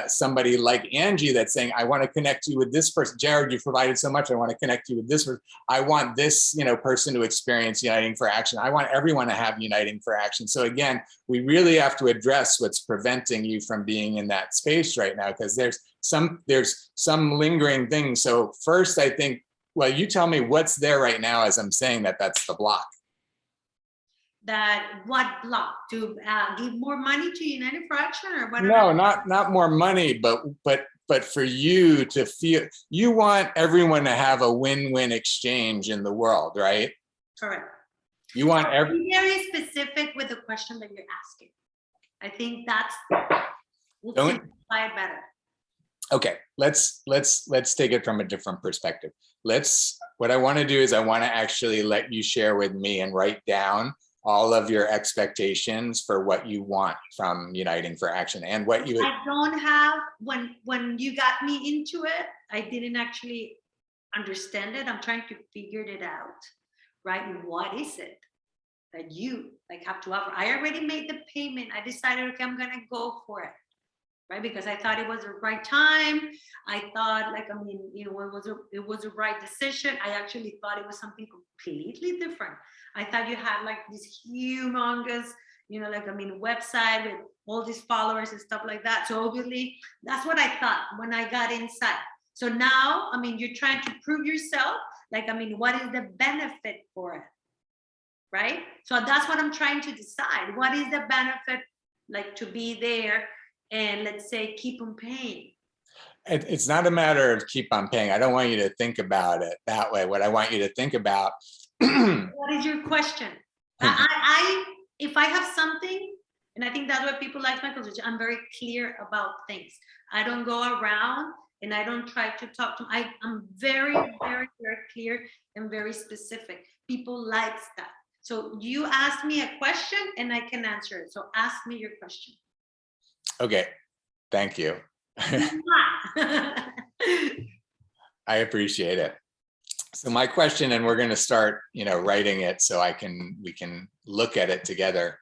somebody like Angie that's saying, I want to connect you with this person. Jared, you provided so much. I want to connect you with this person. I want this person to experience Uniting for Action. I want everyone to have Uniting for Action. So again, we really have to address what's preventing you from being in that space right now, because there's some lingering things. So first, I think, well, you tell me what's there right now as I'm saying that's the block. That what block? To give more money to United for Action, or what? No, not more money, but for you to feel, you want everyone to have a win-win exchange in the world, right? Correct. You want be very specific with the question that you're asking. I think we'll simplify it better. Okay, let's take it from a different perspective. What I want to do is I want to actually let you share with me and write down all of your expectations for what you want from Uniting for Action and what you. I don't have, when you got me into it, I didn't actually understand it. I'm trying to figure it out, right? What is it that you have to offer? I already made the payment. I decided, okay, I'm gonna go for it, right? Because I thought it was the right time. I thought, it was the right decision. I actually thought it was something completely different. I thought you had this humongous, website with all these followers and stuff like that. So obviously, that's what I thought when I got inside. So now, you're trying to prove yourself. What is the benefit for it, right? So that's what I'm trying to decide. What is the benefit, to be there and, let's say, keep on paying? It's not a matter of keep on paying. I don't want you to think about it that way. What I want you to think about. What is your question? If I have something, and I think that's what people like my position, I'm very clear about things. I don't go around and I don't try to talk to. I'm very, very, very clear and very specific. People like that. So you ask me a question and I can answer it. So ask me your question. Okay, thank you. I appreciate it. So my question, and we're going to start, writing it so we can look at it together.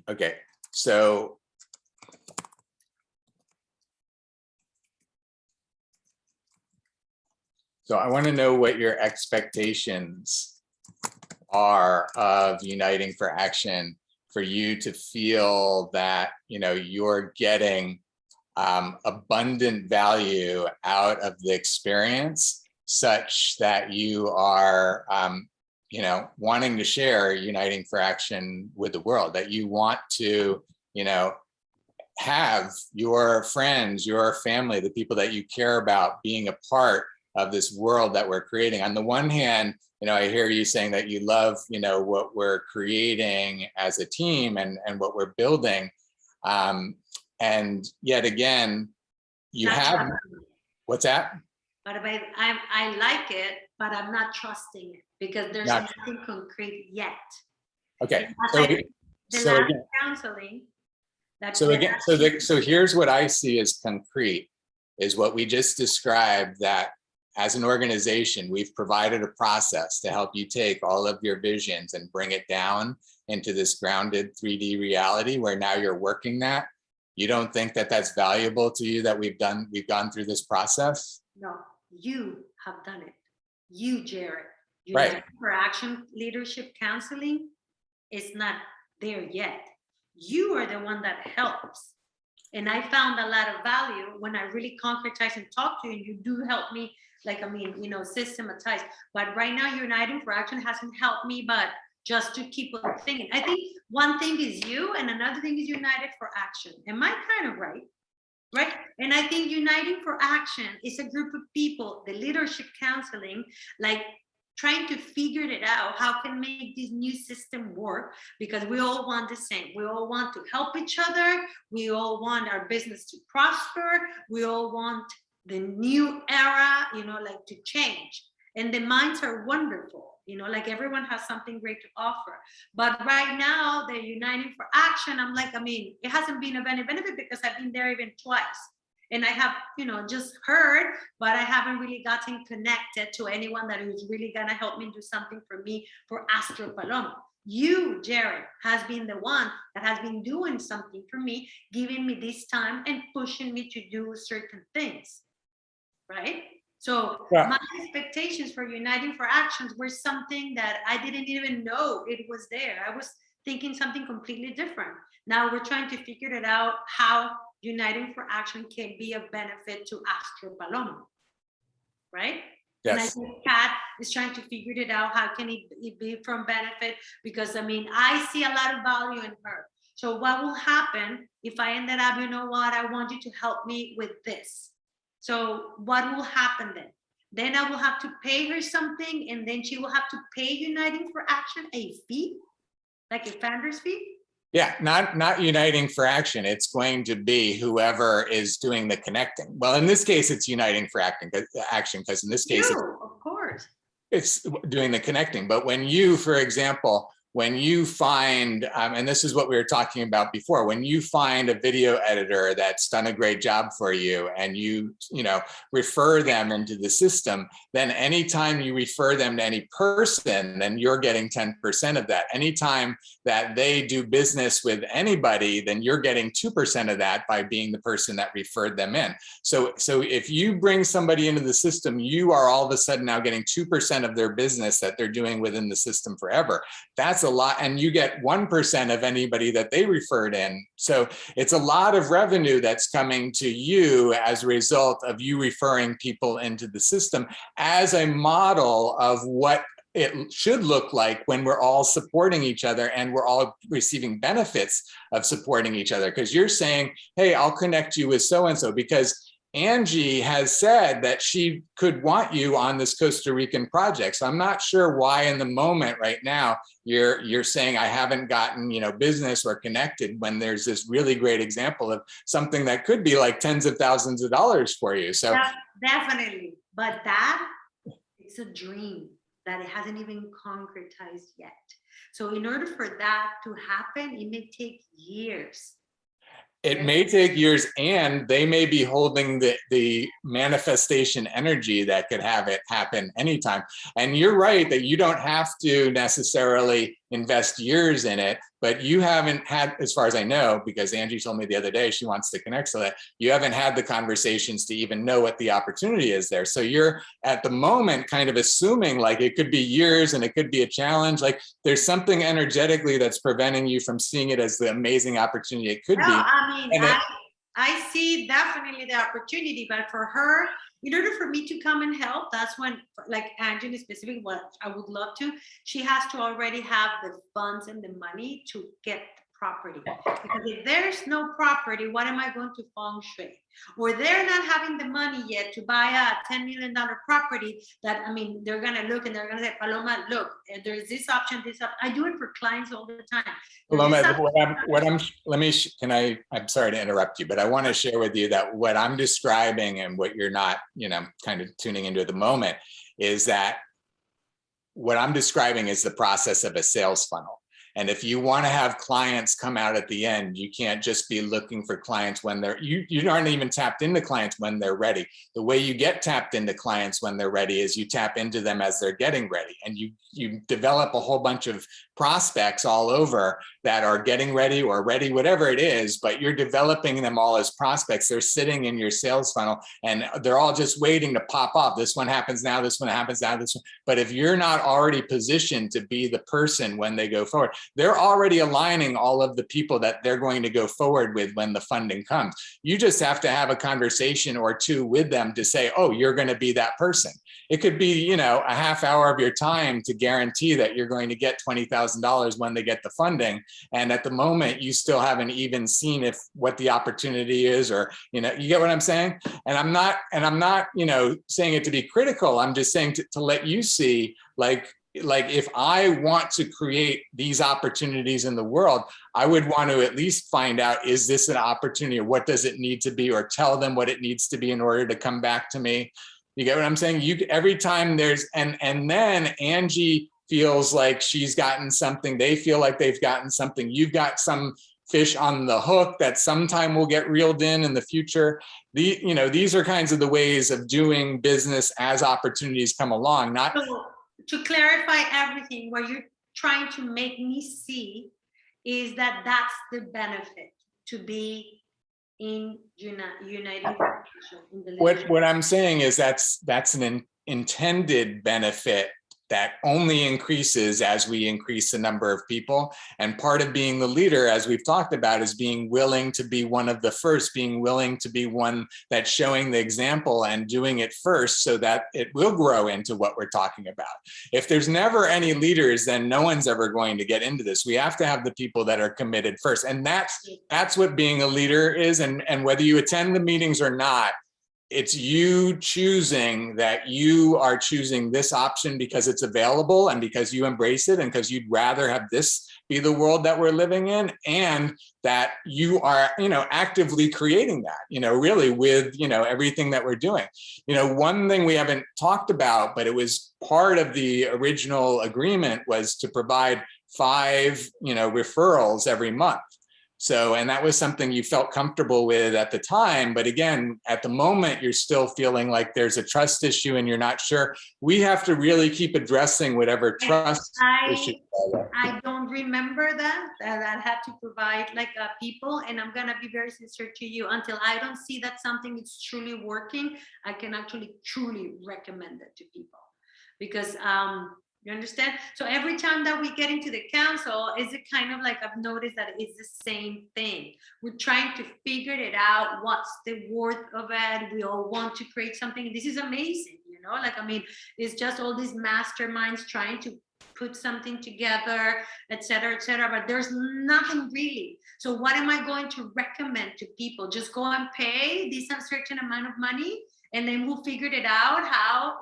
Okay, so So I want to know what your expectations are of Uniting for Action, for you to feel that, you know, you're getting abundant value out of the experience, such that you are, you know, wanting to share Uniting for Action with the world, that you want to, you know, have your friends, your family, the people that you care about being a part of this world that we're creating. On the one hand, you know, I hear you saying that you love, you know, what we're creating as a team and what we're building. And yet again, you Not have, trusting it. what's that? But I like it, but I'm not trusting it because there's Not, nothing concrete yet. okay. And as So, the so last again, counseling that so again, so here's what I see as concrete, is what we just described, that as an organization, we've provided a process to help you take all of your visions and bring it down into this grounded 3D reality where now you're working that. You don't think that that's valuable to you, that we've gone through this process? No, you have done it. You, Jared. Right. United for Action Leadership Counseling is not there yet. You are the one that helps. And I found a lot of value when I really concretize and talk to you, and you do help me, like, I mean, you know, systematize. But right now, Uniting for Action hasn't helped me, but just to keep on thinking. I think one thing is you, and another thing is United for Action. Am I kind of right? Right? And I think Uniting for Action is a group of people, the leadership counseling, like trying to figure it out, how can make this new system work, because we all want the same. We all want to help each other. We all want our business to prosper. We all want the new era, you know, like to change. And the minds are wonderful, you know, like everyone has something great to offer. But right now, they're Uniting for Action. I'm like, I mean, it hasn't been of any benefit because I've been there even twice. And I have, you know, just heard, but I haven't really gotten connected to anyone that is really going to help me do something for me for Astro Paloma. You, Jared, has been the one that has been doing something for me, giving me this time and pushing me to do certain things, right? So Yeah. my expectations for Uniting for Actions were something that I didn't even know it was there. I was thinking something completely different. Now we're trying to figure it out how Uniting for Action can be of benefit to Astro Paloma, right? Yes. And I think Kat is trying to figure it out. How can it be from benefit? Because I mean, I see a lot of value in her. So what will happen if I ended up, you know what, I want you to help me with this. So what will happen then? Then I will have to pay her something, and then she will have to pay Uniting for Action a fee, like a founder's fee. Yeah, not Uniting for Action. It's going to be whoever is doing the connecting. Well, in this case, it's Uniting for Action, because in this case, of course, it's doing the connecting. But when you, for example, when you find, and this is what we were talking about before, when you find a video editor that's done a great job for you, and you know, refer them into the system, then anytime you refer them to any person, then you're getting 10% of that. Anytime that they do business with anybody, then you're getting 2% of that by being the person that referred them in. So if you bring somebody into the system, you are all of a sudden now getting 2% of their business that they're doing within the system forever. That's a lot, and you get 1% of anybody that they referred in. So it's a lot of revenue that's coming to you as a result of you referring people into the system, as a model of what it should look like when we're all supporting each other and we're all receiving benefits of supporting each other. Because you're saying, hey, I'll connect you with so-and-so because Angie has said that she could want you on this Costa Rican project. So I'm not sure why in the moment right now you're saying I haven't gotten, you know, business or connected, when there's this really great example of something that could be like tens of thousands of dollars for you. So definitely, but that is a dream that it hasn't even concretized yet. So in order for that to happen, it may take years. It may take years, and they may be holding the manifestation energy that could have it happen anytime. And you're right that you don't have to necessarily invest years in it, but you haven't had, as far as I know, because Angie told me the other day she wants to connect, so that you haven't had the conversations to even know what the opportunity is there. So you're at the moment kind of assuming like it could be years and it could be a challenge. Like there's something energetically that's preventing you from seeing it as the amazing opportunity it could No, be. I mean, And I see definitely the opportunity, but for her, in order for me to come and help, that's when, like Angela specific, what I would love to, she has to already have the funds and the money to get the property. Because if there's no property, what am I going to feng shui? Or they're not having the money yet to buy a $10 million property that, I mean, they're going to look and they're going to say, Paloma, look, there's this option, this option. I do it for clients all the time. Paloma, I'm sorry to interrupt you, but I want to share with you that what I'm describing and what you're not, kind of tuning into at the moment is that what I'm describing is the process of a sales funnel. And if you want to have clients come out at the end, you can't just be looking for clients when you aren't even tapped into clients when they're ready. The way you get tapped into clients when they're ready is you tap into them as they're getting ready. And you develop a whole bunch of prospects all over that are getting ready or ready, whatever it is, but you're developing them all as prospects. They're sitting in your sales funnel and they're all just waiting to pop up. This one happens now, this one happens now, this one. But if you're not already positioned to be the person when they go forward, they're already aligning all of the people that they're going to go forward with when the funding comes. You just have to have a conversation or two with them to say, oh, you're going to be that person. It could be, a half hour of your time to guarantee that you're going to get $20,000 when they get the funding. And at the moment, you still haven't even seen what the opportunity is, or, you get what I'm saying? And I'm not, saying it to be critical. I'm just saying to let you see, like if I want to create these opportunities in the world, I would want to at least find out, is this an opportunity, or what does it need to be, or tell them what it needs to be in order to come back to me. You get what I'm saying? Every time there's, and then Angie feels like she's gotten something, they feel like they've gotten something, you've got some fish on the hook that sometime will get reeled in the future. These are kinds of the ways of doing business as opportunities come along. Not to clarify everything, what you're trying to make me see is that that's the benefit to be in United. What I'm saying is that's an intended benefit that only increases as we increase the number of people. And part of being the leader, as we've talked about, is being willing to be one of the first, being willing to be one that's showing the example and doing it first so that it will grow into what we're talking about. If there's never any leaders, then no one's ever going to get into this. We have to have the people that are committed first. And that's what being a leader is. And whether you attend the meetings or not, it's you choosing that you are choosing this option because it's available and because you embrace it and because you'd rather have this be the world that we're living in, and that you are, actively creating that, really with, everything that we're doing. One thing we haven't talked about, but it was part of the original agreement, was to provide 5, referrals every month. So, and that was something you felt comfortable with at the time. But again, at the moment, you're still feeling like there's a trust issue and you're not sure. We have to really keep addressing whatever trust issue. I don't remember that I have to provide people, and I'm going to be very sincere to you, until I don't see that something is truly working, I can actually truly recommend it to people, because you understand? So every time that we get into the council, is it kind of like, I've noticed that it's the same thing. We're trying to figure it out. What's the worth of it? We all want to create something. This is amazing, it's just all these masterminds trying to put something together, et cetera, but there's nothing really. So what am I going to recommend to people? Just go and pay this uncertain amount of money, and then we'll figure it out how,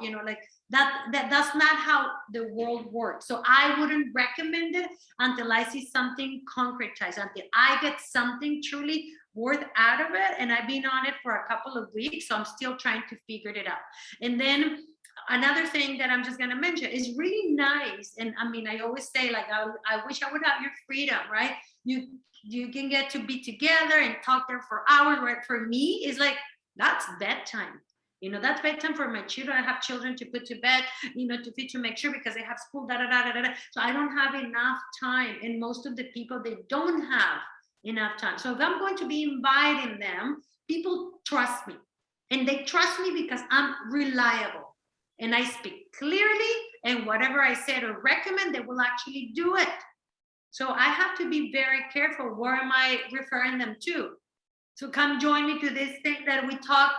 that's not how the world works. So I wouldn't recommend it until I see something concretized, until I get something truly worth out of it. And I've been on it for a couple of weeks, so I'm still trying to figure it out. And then another thing that I'm just going to mention is really nice. And I always say, I wish I would have your freedom, right? You can get to be together and talk there for hours, right? For me, it's like, that's bedtime. That's bedtime for my children. I have children to put to bed, to feed, to make sure, because they have school, da da da da da. So I don't have enough time. And most of the people, they don't have enough time. So if I'm going to be inviting them, people trust me. And they trust me because I'm reliable. And I speak clearly, and whatever I said or recommend, they will actually do it. So I have to be very careful. Where am I referring them to? So come join me to this thing that we talk.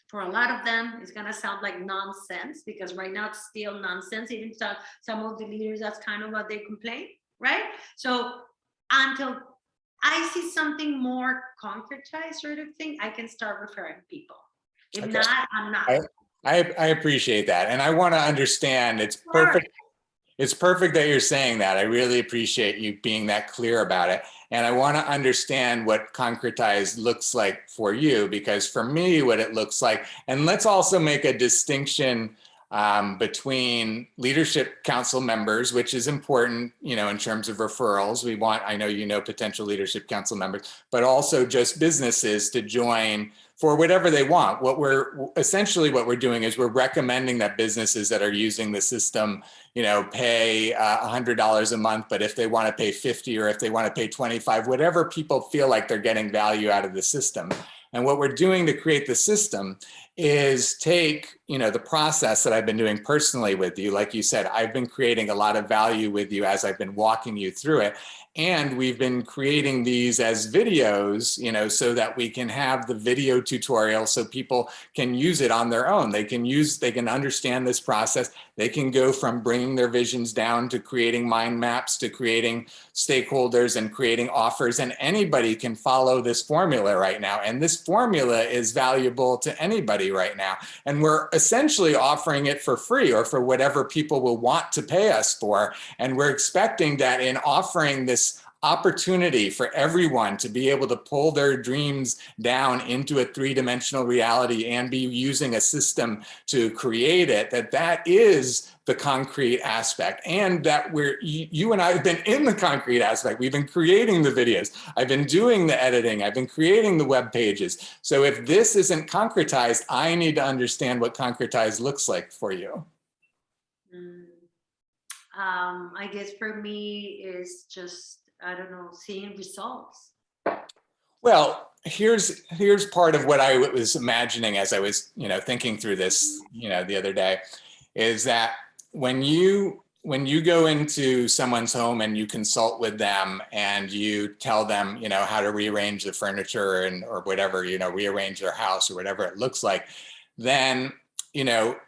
For a lot of them, it's going to sound like nonsense, because right now it's still nonsense. Even some of the leaders, that's kind of what they complain, right? So until I see something more concretized sort of thing, I can start referring people. If Okay. not, I'm not. I appreciate that. And I want to understand, it's perfect. It's perfect that you're saying that. I really appreciate you being that clear about it. And I want to understand what concretized looks like for you, because for me, what it looks like, and let's also make a distinction between leadership council members, which is important, in terms of referrals. We want, I know, potential leadership council members, but also just businesses to join for whatever they want. What we're doing is we're recommending that businesses that are using the system, pay $100 a month, but if they want to pay 50, or if they want to pay 25, whatever people feel like they're getting value out of the system. And what we're doing to create the system is take, the process that I've been doing personally with you. Like you said, I've been creating a lot of value with you as I've been walking you through it. And we've been creating these as videos, so that we can have the video tutorial so people can use it on their own. They can understand this process. They can go from bringing their visions down to creating mind maps, to creating stakeholders and creating offers. And anybody can follow this formula right now. And this formula is valuable to anybody right now. And we're essentially offering it for free, or for whatever people will want to pay us for. And we're expecting that in offering this opportunity for everyone to be able to pull their dreams down into a three-dimensional reality and be using a system to create it, that is the concrete aspect. And that you and I have been in the concrete aspect. We've been creating the videos. I've been doing the editing. I've been creating the web pages. So if this isn't concretized, I need to understand what concretized looks like for you. I guess for me is just, I don't know, seeing results. Well, here's part of what I was imagining as I was, thinking through this, the other day, is that when you go into someone's home and you consult with them and you tell them, how to rearrange the furniture or whatever, rearrange their house or whatever it looks like, then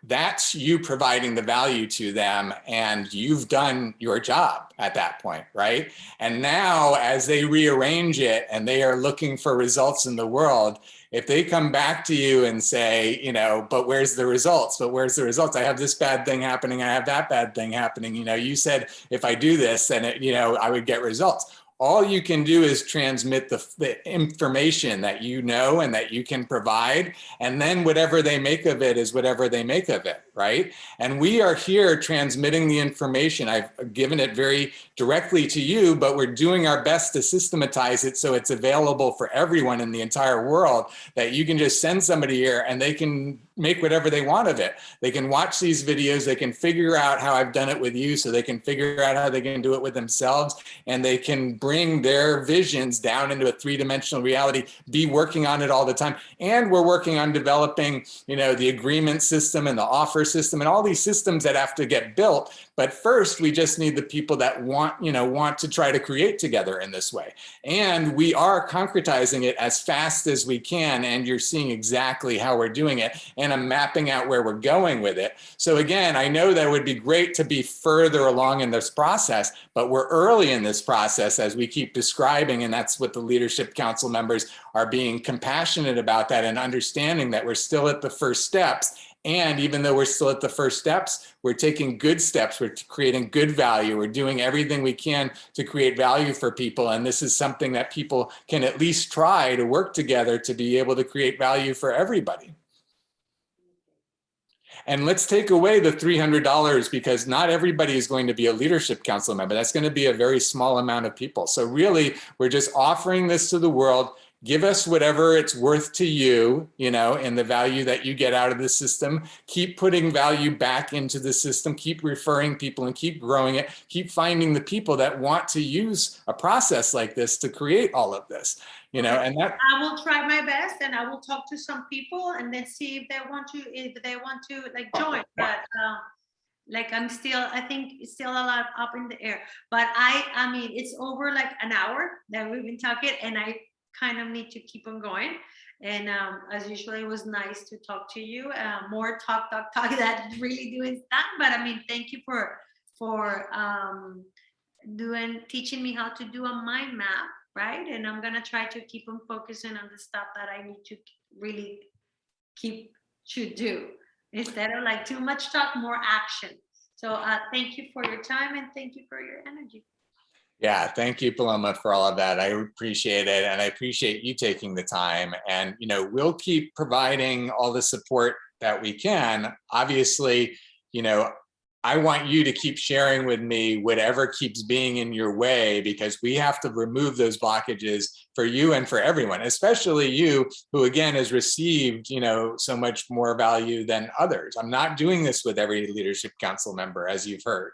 that's you providing the value to them, and you've done your job at that point, right? And now as they rearrange it and they are looking for results in the world, if they come back to you and say, but where's the results? But where's the results? I have this bad thing happening. I have that bad thing happening. You said if I do this, then I would get results. All you can do is transmit the information that and that you can provide. And then whatever they make of it is whatever they make of it, right? And we are here transmitting the information. I've given it very directly to you, but we're doing our best to systematize it so it's available for everyone in the entire world, that you can just send somebody here and they can make whatever they want of it. They can watch these videos, they can figure out how I've done it with you, so they can figure out how they can do it with themselves, and they can bring their visions down into a three-dimensional reality, be working on it all the time. And we're working on developing, the agreement system and the offer system and all these systems that have to get built. But first, we just need the people that want to try to create together in this way. And we are concretizing it as fast as we can. And you're seeing exactly how we're doing it. And I'm mapping out where we're going with it. So again, I know that it would be great to be further along in this process, but we're early in this process as we keep describing. And that's what the Leadership Council members are being compassionate about, that and understanding that we're still at the first steps. And even though we're still at the first steps, we're taking good steps. We're creating good value. We're doing everything we can to create value for people. And this is something that people can at least try to work together to be able to create value for everybody. And let's take away the $300, because not everybody is going to be a leadership council member. That's going to be a very small amount of people. So really, we're just offering this to the world, give us whatever it's worth to you, and the value that you get out of the system. Keep putting value back into the system, keep referring people and keep growing it, keep finding the people that want to use a process like this to create all of this, Okay. and that. I will try my best, and I will talk to some people and then see if they want to like join. But like I think it's still a lot up in the air. But I mean, it's over like an hour that we've been talking, and I kind of need to keep on going. And as usual, it was nice to talk to you. More talk that really doing stuff. But I mean, thank you for teaching me how to do a mind map, right? And I'm gonna try to keep on focusing on the stuff that I need to really keep to do, instead of like too much talk, more action. So thank you for your time, and thank you for your energy. Yeah, thank you, Paloma, for all of that. I appreciate it. And I appreciate you taking the time. And, we'll keep providing all the support that we can. Obviously, I want you to keep sharing with me whatever keeps being in your way, because we have to remove those blockages for you and for everyone, especially you, who again has received, so much more value than others. I'm not doing this with every leadership council member, as you've heard.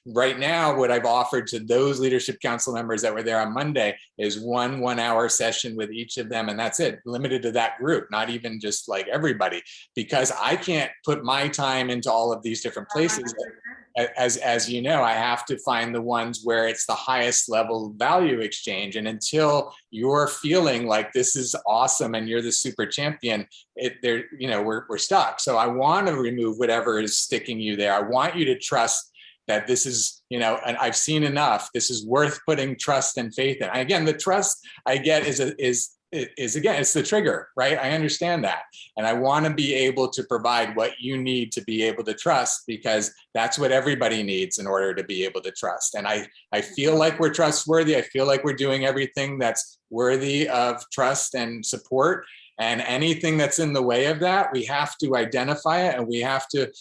Right now, what I've offered to those leadership council members that were there on Monday is one hour session with each of them, and that's it, limited to that group, not even just like everybody, because I can't put my time into all of these different places. As you know, I have to find the ones where it's the highest level value exchange. And until you're feeling like this is awesome and you're the super champion, we're stuck. So I want to remove whatever is sticking you there. I want you to trust that this is, and I've seen enough. This is worth putting trust and faith in. Again, the trust I get is again, it's the trigger, right? I understand that. And I want to be able to provide what you need to be able to trust, because that's what everybody needs in order to be able to trust. And I feel like we're trustworthy. I feel like we're doing everything that's worthy of trust and support. And anything that's in the way of that, we have to identify it, and we have to,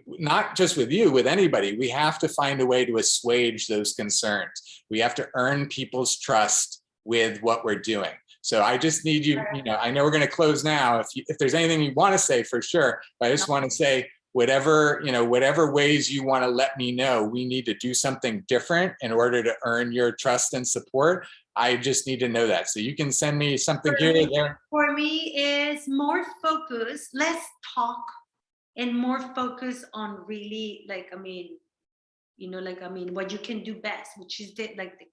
not just with you, with anybody, we have to find a way to assuage those concerns. We have to earn people's trust with what we're doing. So I just need you, I know we're going to close now. If there's anything you want to say, for sure, but I just want to say, whatever ways you want to let me know, we need to do something different in order to earn your trust and support. I just need to know that. So you can send me something here or there. For me, is more focus, less talk, and more focus on really, what you can do best, which is the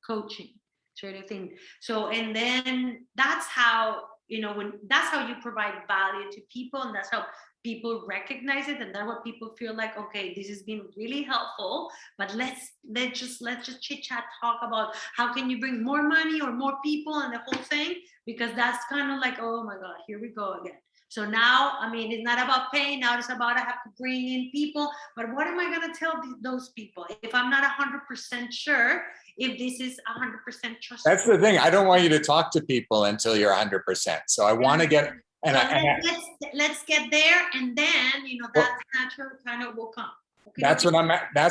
coaching sort of thing. So, and then that's how, that's how you provide value to people, and that's how people recognize it, and that's what people feel like, okay, this has been really helpful, but let's just chit chat, talk about how can you bring more money or more people and the whole thing, because that's kind of like, oh my God, here we go again. So now, it's not about paying. Now it's about I have to bring in people. But what am I going to tell those people if I'm not 100% sure if this is 100% trustworthy? That's the thing. I don't want you to talk to people until you're 100%. So I want to get, let's get there, and then that natural kind of will come. Okay, that's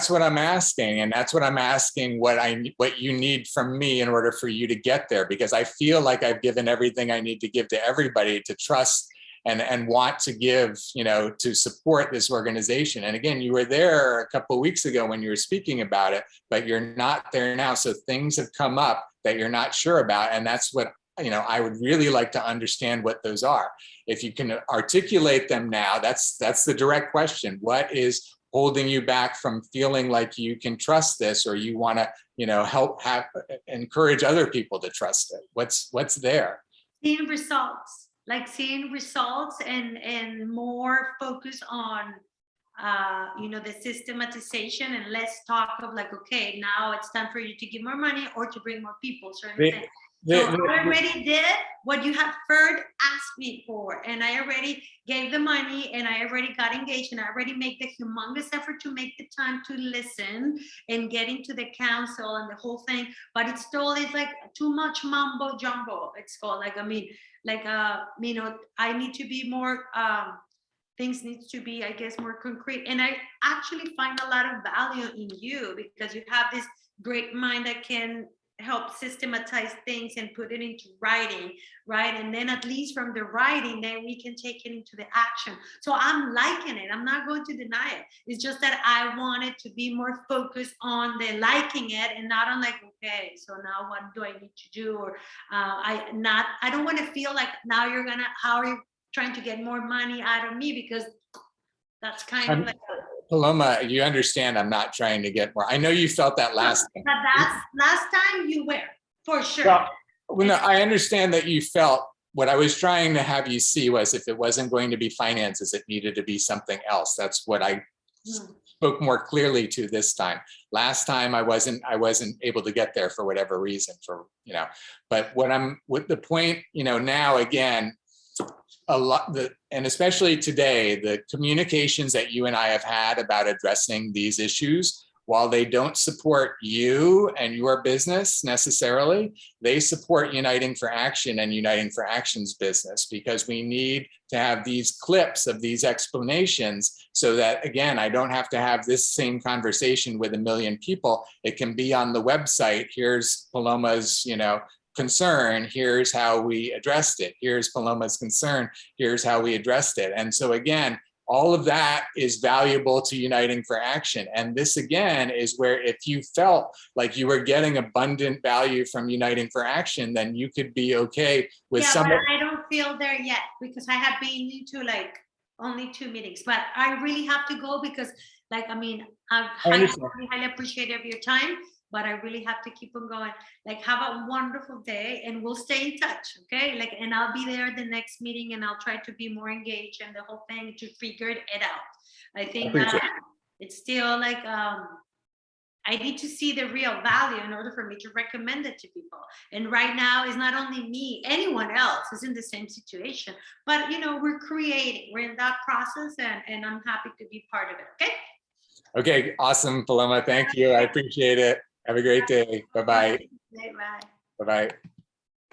what I'm asking, and that's what I'm asking. What you need from me in order for you to get there, because I feel like I've given everything I need to give to everybody to trust and want to give, to support this organization. And again, you were there a couple of weeks ago when you were speaking about it, but you're not there now. So things have come up that you're not sure about, and that's what I would really like to understand what those are. If you can articulate them now, that's the direct question. What is holding you back from feeling like you can trust this, or you want to, encourage other people to trust it? What's there? Seeing results, and more focus on, the systematization, and less talk of okay, now it's time for you to give more money or to bring more people. So I already did what you have heard asked me for, and I already gave the money, and I already got engaged, and I already made the humongous effort to make the time to listen and get into the council and the whole thing. But it's still too much mumbo jumbo. It's called I need to be more. Things need to be, I guess, more concrete. And I actually find a lot of value in you, because you have this great mind that can help systematize things and put it into writing, right? And then at least from the writing, then we can take it into the action. So I'm liking it. I'm not going to deny it. It's just that I wanted to be more focused on the liking it and not on like, okay, so now what do I need to do? Or I don't want to feel like now how are you trying to get more money out of me? Because that's kind of like Paloma, you understand I'm not trying to get more. I know you felt that last time. But that's last time you were, for sure. Well, no, I understand that you felt. What I was trying to have you see was if it wasn't going to be finances, it needed to be something else. That's what I spoke more clearly to this time. Last time I wasn't able to get there for whatever reason, but with the point, now again, a lot, and especially today, the communications that you and I have had about addressing these issues, while they don't support you and your business necessarily, they support Uniting for Action and Uniting for Action's business, because we need to have these clips of these explanations so that, again, I don't have to have this same conversation with 1 million people. It can be on the website. Here's Paloma's, concern. Here's how we addressed it. Here's Paloma's concern. Here's how we addressed it. And so again, all of that is valuable to Uniting for Action. And this again is where if you felt like you were getting abundant value from Uniting for Action, then you could be okay with some. But I don't feel there yet because I have been into like only 2 meetings, but I really have to go because I'm highly appreciative of your time, but I really have to keep on going. Have a wonderful day and we'll stay in touch, okay? And I'll be there at the next meeting and I'll try to be more engaged in the whole thing to figure it out. I think that it's still I need to see the real value in order for me to recommend it to people. And right now, it's not only me, anyone else is in the same situation. But, we're creating, we're in that process and I'm happy to be part of it, okay? Okay, awesome, Paloma. Thank you. I appreciate it. Have a great day. Bye-bye. Bye. Bye-bye.